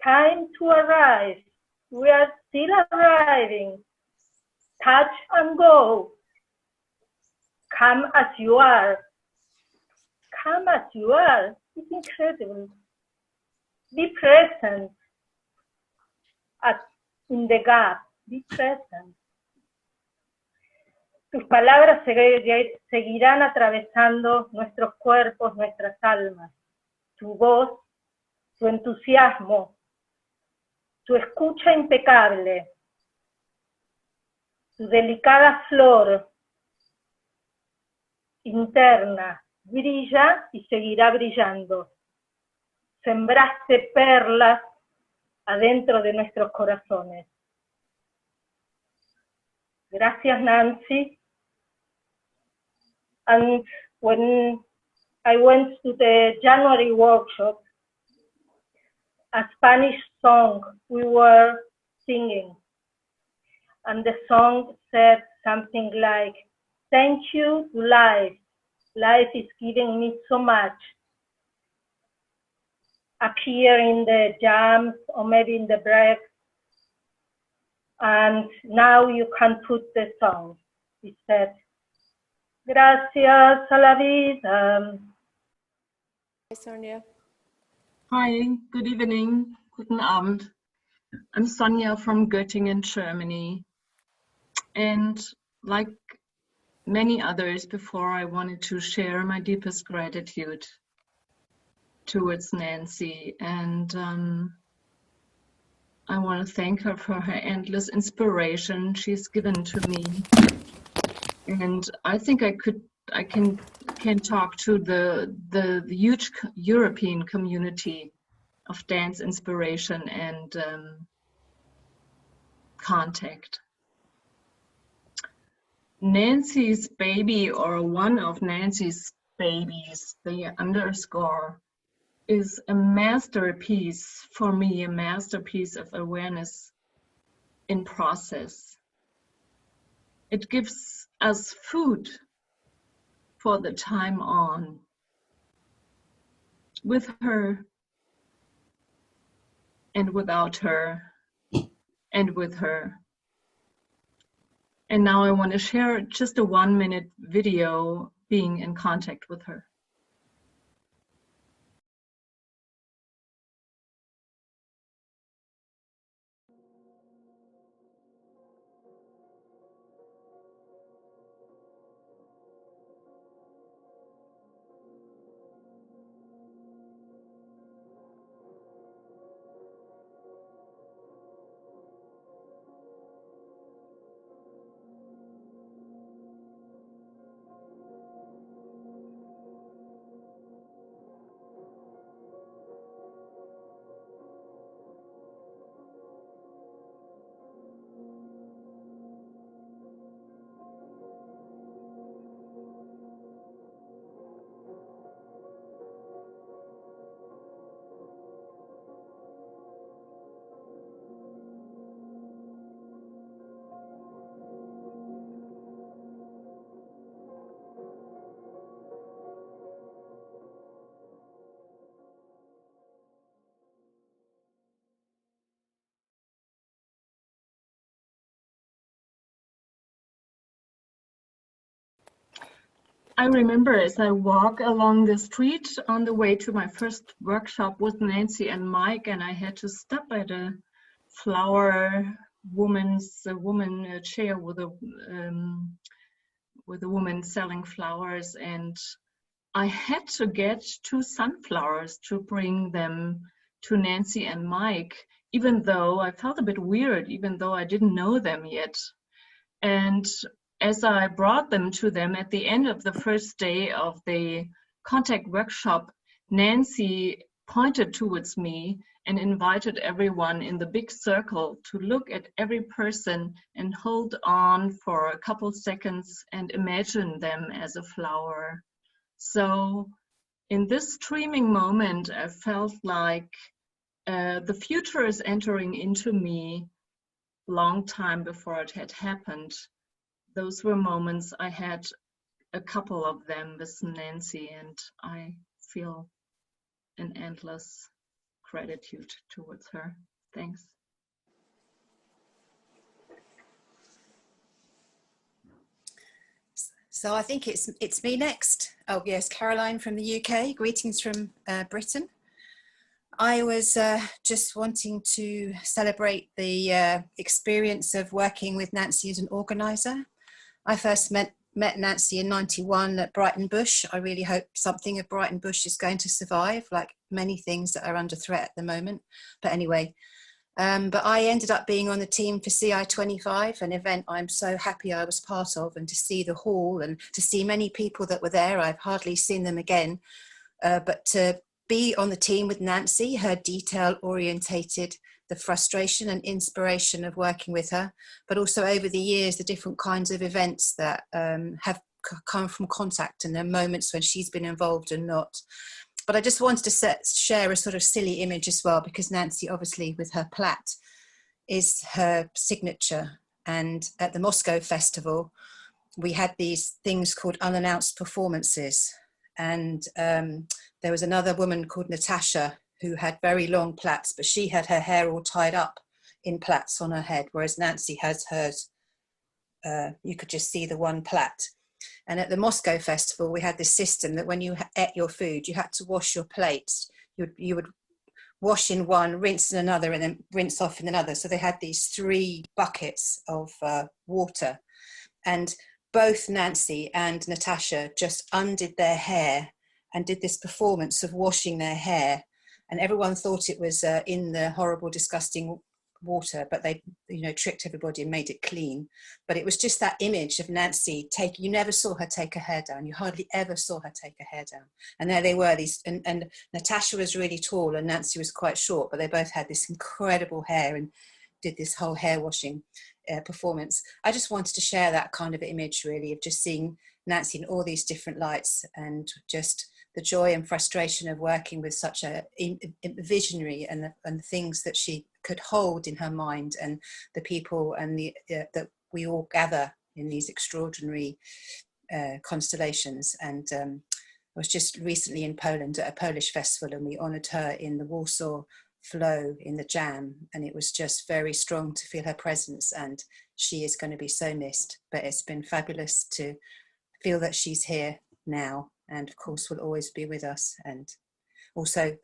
time to arrive, we are still arriving, touch and go, come as you are, it's incredible. Be present in the gap, be present. Tus palabras seguirán atravesando nuestros cuerpos, nuestras almas. tu voz, tu entusiasmo, tu escucha impecable, tu delicada flor interna brilla y seguirá brillando. Sembraste perlas adentro de nuestros corazones. Gracias, Nancy. And when I went to the January workshop, a Spanish song we were singing. And the song said something like, thank you to life. Life is giving me so much. Up here in the jams or maybe in the break. And now you can put the song. He said, gracias a la vida. Hi, Sonia. Hi, good evening. Guten Abend. I'm Sonia from Göttingen, Germany. And like many others before, I wanted to share my deepest gratitude towards Nancy. And I want to thank her for her endless inspiration she's given to me. And I think I can talk to the huge European community of dance inspiration and contact. Nancy's baby, or one of Nancy's babies, the underscore, is a masterpiece for me, a masterpiece of awareness in process. It gives us food for the time on. With her and without her and with her. And now I want to share just a 1-minute video being in contact with her. I remember as I walk along the street on the way to my first workshop with Nancy and Mike, and I had to stop at a flower woman's chair with a woman selling flowers, and I had to get 2 sunflowers to bring them to Nancy and Mike, even though I felt a bit weird, even though I didn't know them yet. And as I brought them to them at the end of the first day of the contact workshop, Nancy pointed towards me and invited everyone in the big circle to look at every person and hold on for a couple seconds and imagine them as a flower. So in this streaming moment, I felt like the future is entering into me long time before it had happened. Those were moments I had, a couple of them with Nancy, and I feel an endless gratitude towards her. Thanks. So I think it's me next. Oh yes, Caroline from the UK. Greetings from Britain. I was just wanting to celebrate the experience of working with Nancy as an organizer. I first met met Nancy in 91 at Brighton Bush. I really hope something at Brighton Bush is going to survive, like many things that are under threat at the moment. But anyway, but I ended up being on the team for CI25, an event I'm so happy I was part of, and to see the hall and to see many people that were there. I've hardly seen them again, but to be on the team with Nancy, her detail-orientated, the frustration and inspiration of working with her, but also over the years, the different kinds of events that have come from Contact, and the moments when she's been involved and not. But I just wanted to share a sort of silly image as well, because Nancy, obviously, with her plait, is her signature. And at the Moscow Festival, we had these things called unannounced performances. And there was another woman called Natasha who had very long plaits, but she had her hair all tied up in plaits on her head, whereas Nancy has hers, you could just see the one plait. And at the Moscow Festival, we had this system that when you ate your food, you had to wash your plates. You would wash in one, rinse in another, and then rinse off in another. So they had these 3 buckets of water. And both Nancy and Natasha just undid their hair and did this performance of washing their hair. And everyone thought it was in the horrible, disgusting water, but they, tricked everybody and made it clean. But it was just that image of Nancy you never saw her take her hair down. You hardly ever saw her take her hair down. And there they were, and Natasha was really tall and Nancy was quite short, but they both had this incredible hair and did this whole hair washing performance. I just wanted to share that kind of image, really, of just seeing Nancy in all these different lights, and just the joy and frustration of working with such a visionary, and the things that she could hold in her mind, and the people and that we all gather in these extraordinary constellations. And I was just recently in Poland at a Polish festival, and we honoured her in the Warsaw Flow in the Jam, and it was just very strong to feel her presence, and she is going to be so missed. But it's been fabulous to feel that she's here now, and of course will always be with us. And also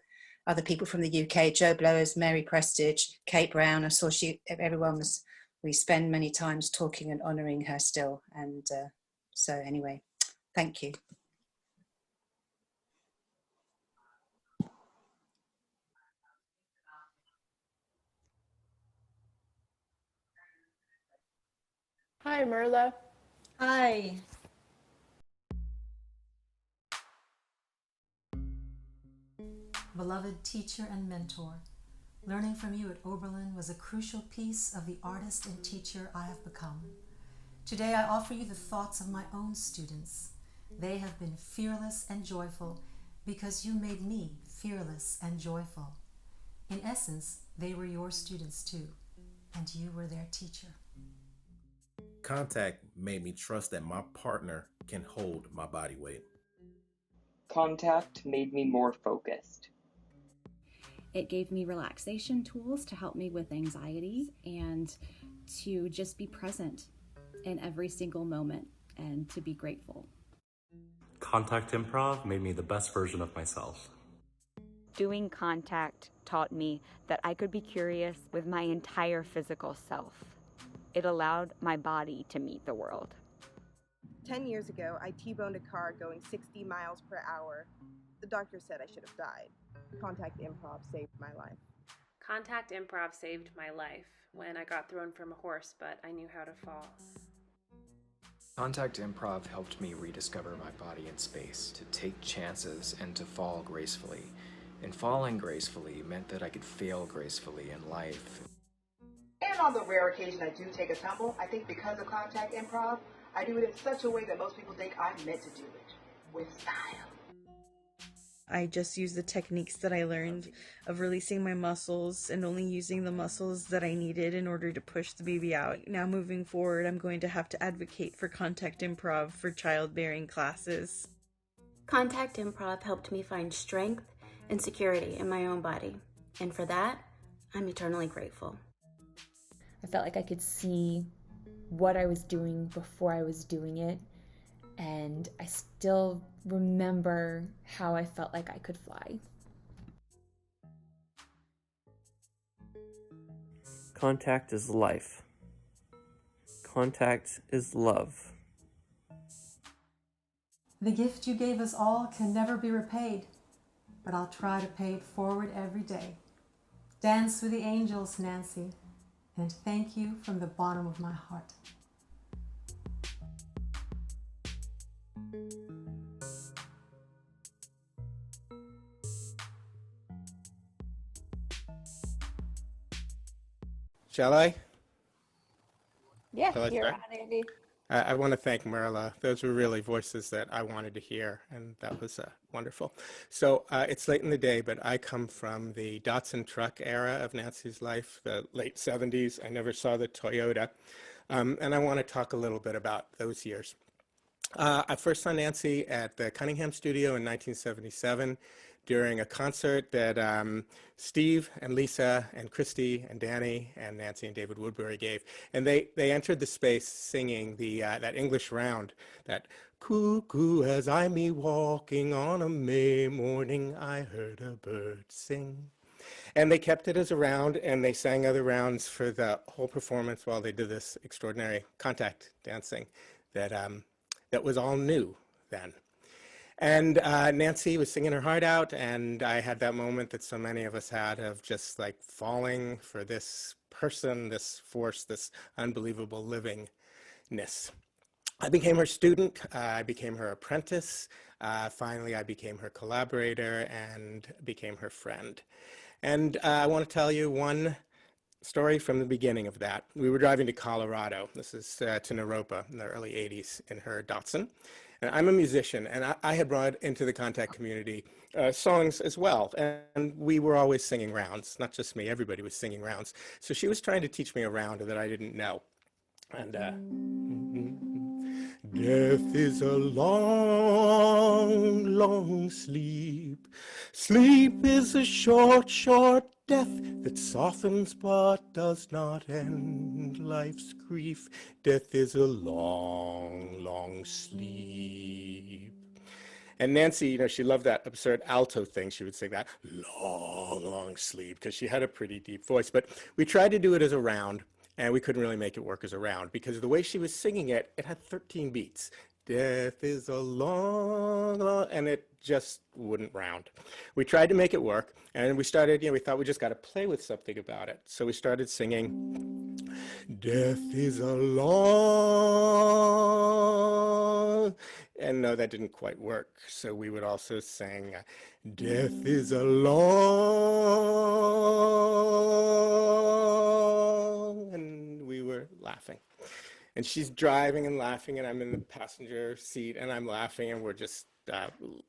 other people from the UK, Joe Blowers, Mary Prestige, Kate Brown. I saw we spend many times talking and honouring her still. And so anyway, thank you. Hi, Merla. Hi. Beloved teacher and mentor, learning from you at Oberlin was a crucial piece of the artist and teacher I have become. Today I offer you the thoughts of my own students. They have been fearless and joyful because you made me fearless and joyful. In essence, they were your students too, and you were their teacher. Contact made me trust that my partner can hold my body weight. Contact made me more focused. It gave me relaxation tools to help me with anxiety and to just be present in every single moment and to be grateful. Contact Improv made me the best version of myself. Doing Contact taught me that I could be curious with my entire physical self. It allowed my body to meet the world. 10 years ago, I T-boned a car going 60 miles per hour. The doctor said I should have died. Contact Improv saved my life. Contact Improv saved my life when I got thrown from a horse, but I knew how to fall. Contact Improv helped me rediscover my body in space, to take chances and to fall gracefully. And falling gracefully meant that I could fail gracefully in life. And on the rare occasion I do take a tumble, I think because of Contact Improv, I do it in such a way that most people think I'm meant to do it, with style. I just use the techniques that I learned of releasing my muscles and only using the muscles that I needed in order to push the baby out. Now moving forward, I'm going to have to advocate for Contact Improv for childbearing classes. Contact Improv helped me find strength and security in my own body, and for that, I'm eternally grateful. I felt like I could see what I was doing before I was doing it, and I still remember how I felt like I could fly. Contact is life. Contact is love. The gift you gave us all can never be repaid, but I'll try to pay it forward every day. Dance with the angels, Nancy, and thank you from the bottom of my heart. Shall I? Yeah, Shall I you're start? on, Andy. I want to thank Marla. Those were really voices that I wanted to hear, and that was wonderful. So it's late in the day, but I come from the Datsun truck era of Nancy's life, the late 70s. I never saw the Toyota, and I want to talk a little bit about those years. I first saw Nancy at the Cunningham studio in 1977 during a concert that Steve and Lisa and Kirstie and Danny and Nancy and David Woodbury gave. And they entered the space singing the that English round, that cuckoo as I me walking on a May morning, I heard a bird sing. And they kept it as a round, and they sang other rounds for the whole performance while they did this extraordinary contact dancing that, that was all new then. And Nancy was singing her heart out, and I had that moment that so many of us had of just like falling for this person, this force, this unbelievable livingness. I became her student, I became her apprentice, finally I became her collaborator and became her friend. And I want to tell you one story from the beginning of that. We were driving to Colorado, this is to Naropa in the early 80s in her Datsun. And I'm a musician, and I had brought into the contact community songs as well. And we were always singing rounds, not just me, everybody was singing rounds. So she was trying to teach me a round that I didn't know. And death is a long, long sleep. Sleep is a short, short death that softens but does not end life's grief. Death is a long, long sleep. And Nancy, you know, she loved that absurd alto thing. She would sing that long, long sleep because she had a pretty deep voice. But we tried to do it as a round, and we couldn't really make it work as a round because the way she was singing it, it had 13 beats. Death is a long, long, and it just wouldn't round. We tried to make it work, and we started, you know, we thought we just got to play with something about it. So we started singing, death is a long, and no, that didn't quite work. So we would also sing, death is a long, and we were laughing. And she's driving and laughing, and I'm in the passenger seat, and I'm laughing, and we're just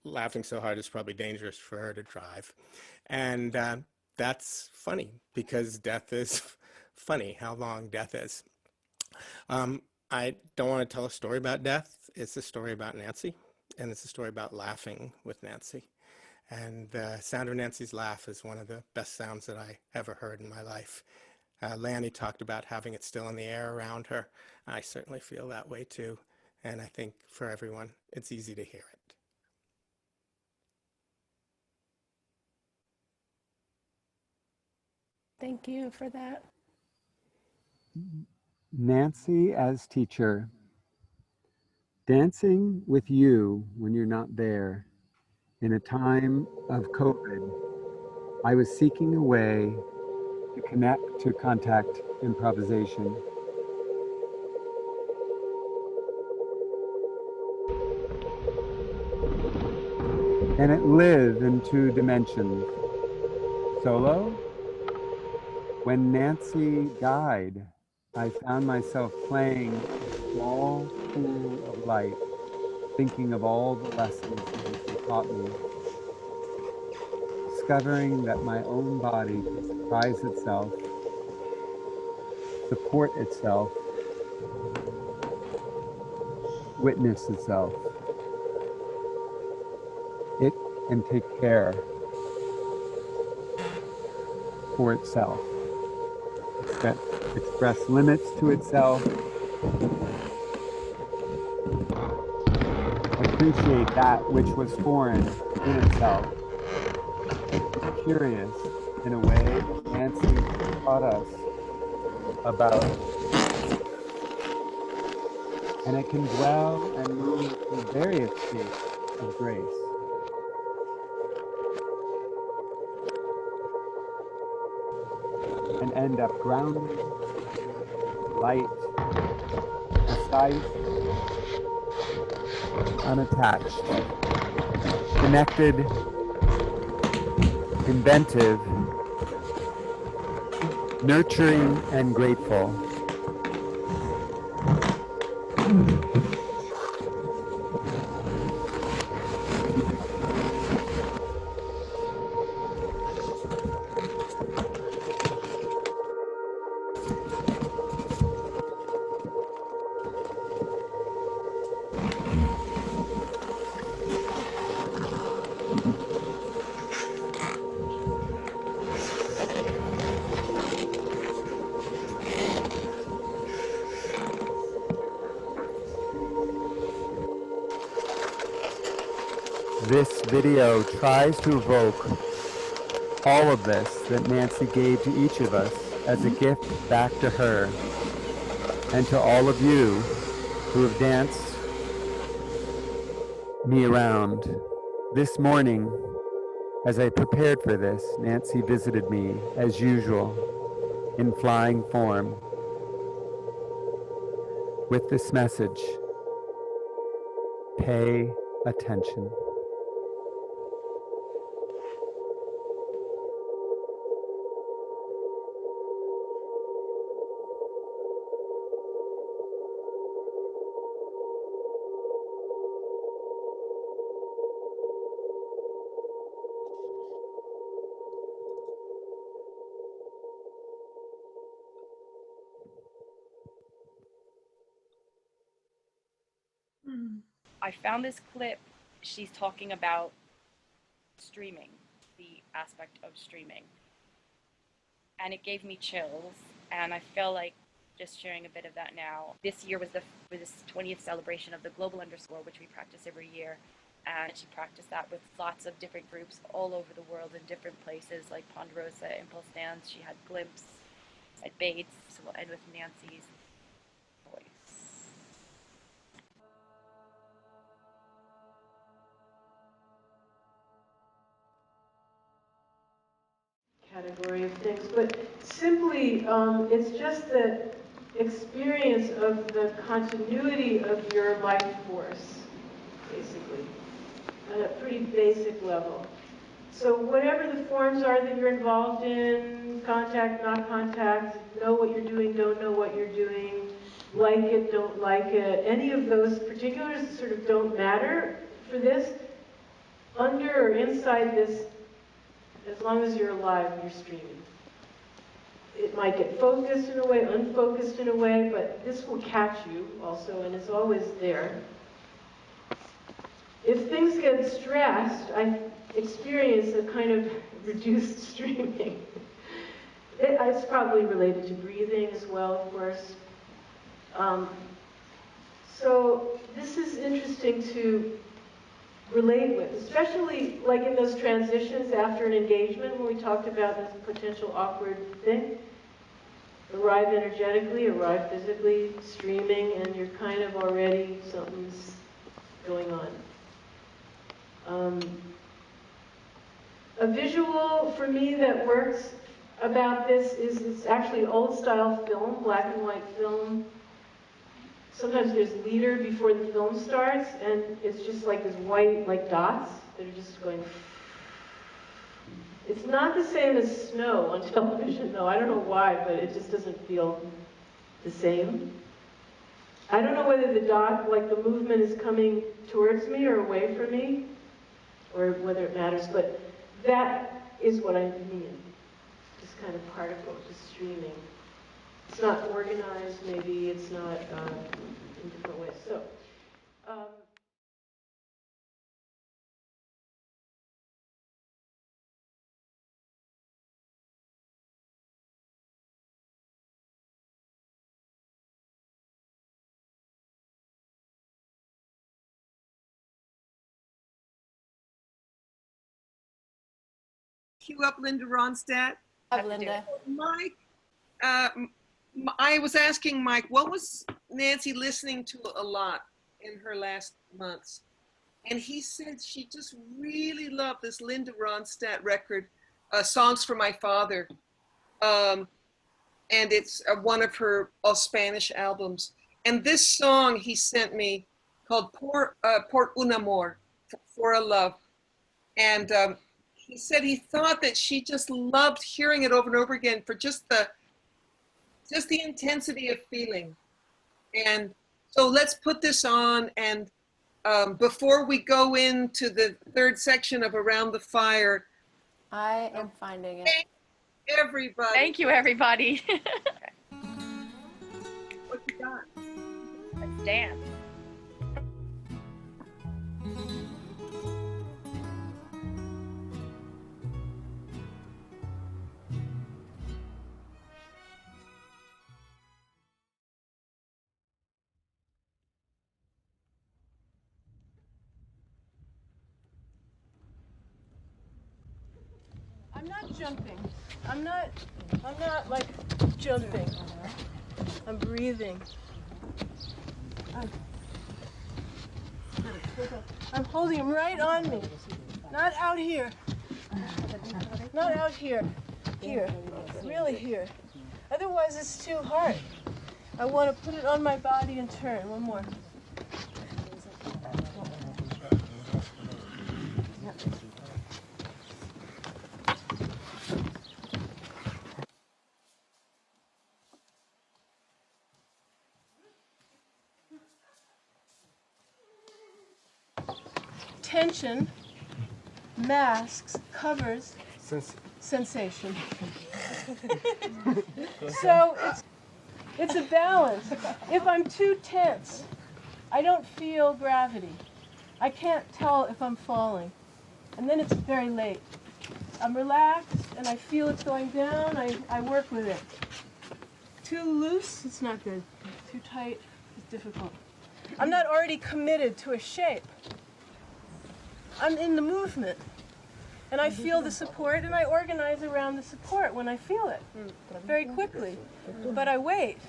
laughing so hard it's probably dangerous for her to drive. And that's funny, because death is funny, how long death is. I don't want to tell a story about death. It's a story about Nancy, and it's a story about laughing with Nancy. And the sound of Nancy's laugh is one of the best sounds that I ever heard in my life. Lanny talked about having it still in the air around her. I certainly feel that way too. And I think for everyone, it's easy to hear it. Thank you for that. Nancy as teacher. Dancing with you when you're not there. In a time of COVID, I was seeking a way to connect to contact improvisation. And it lived in 2 dimensions. Solo. When Nancy died, I found myself playing a small pool of light, thinking of all the lessons that she taught me. Discovering that my own body can surprise itself, support itself, witness itself. It can take care for itself, express limits to itself, appreciate that which was foreign in itself. Curious in a way Nancy taught us about and it can dwell and move through various states of grace. And end up grounded, light, precise, unattached, connected, inventive, nurturing, and grateful. This video tries to evoke all of this that Nancy gave to each of us as a gift back to her and to all of you who have danced me around. This morning, as I prepared for this, Nancy visited me as usual in flying form with this message: pay attention. I found this clip. She's talking about streaming, the aspect of streaming. And it gave me chills, and I feel like just sharing a bit of that now. This year was this 20th celebration of the Global Underscore, which we practice every year. And she practiced that with lots of different groups all over the world in different places, like Ponderosa, Impulse Dance. She had Glimpse at Bates, so we'll end with Nancy's voice. Category of things, but simply it's just the experience of the continuity of your life force, basically, at a pretty basic level. So whatever the forms are that you're involved in, contact, not contact, know what you're doing, don't know what you're doing, like it, don't like it, any of those particulars sort of don't matter for this. Under or inside this, as long as you're alive, you're streaming. It might get focused in a way, unfocused in a way, but this will catch you also, and is always there. If things get stressed, I experience a kind of reduced streaming. It's probably related to breathing as well, of course. So this is interesting to relate with, especially like in those transitions after an engagement when we talked about this potential awkward thing. Arrive energetically, arrive physically, streaming, and you're kind of already, something's going on. A visual for me that works about this is it's actually old style film, black and white film. Sometimes there's leader before the film starts, and it's just like this white, like dots that are just going. It's not the same as snow on television, though. I don't know why, but it just doesn't feel the same. I don't know whether the dot, like the movement is coming towards me or away from me, or whether it matters, but that is what I mean. Just kind of particle, just streaming. It's not organized, maybe it's not in different ways. So, Queue up Linda Ronstadt. Linda. Mike, I was asking Mike, what was Nancy listening to a lot in her last months. And he said she just really loved this Linda Ronstadt record, Songs for My Father. And it's one of her all Spanish albums. And this song he sent me called Por un Amor, for a love. And he said he thought that she just loved hearing it over and over again for just the intensity of feeling. And so let's put this on, and before we go into the third section of Around the Fire. I am finding it. Thank everybody. Thank you, everybody. What you got? Let's dance. I'm not jumping. I'm not like jumping. I'm breathing. I'm holding him right on me. Not out here. Not out here. Here. Really here. Otherwise it's too hard. I want to put it on my body and turn. One more. Tension masks, covers sensation. So it's a balance. If I'm too tense, I don't feel gravity. I can't tell if I'm falling. And then it's very late. I'm relaxed and I feel it's going down. I work with it. Too loose, it's not good. Too tight, it's difficult. I'm not already committed to a shape. I'm in the movement, and I feel the support, and I organize around the support when I feel it, very quickly. But I wait.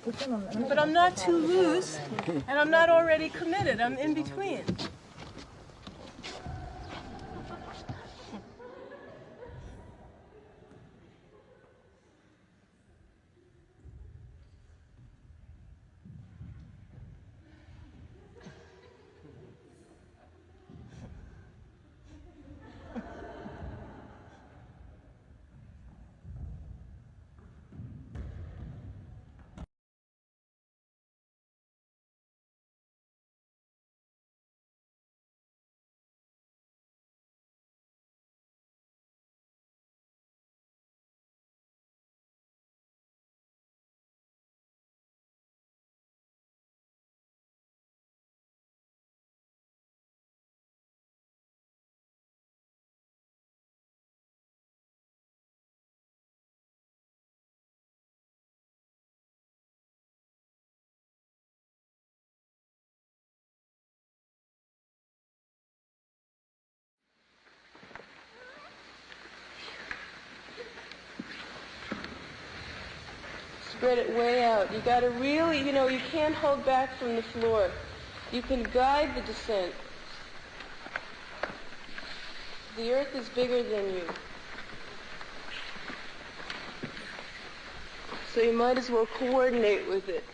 But I'm not too loose, and I'm not already committed. I'm in between. Spread it way out. You got to really, you can't hold back from the floor. You can guide the descent. The earth is bigger than you. So you might as well coordinate with it.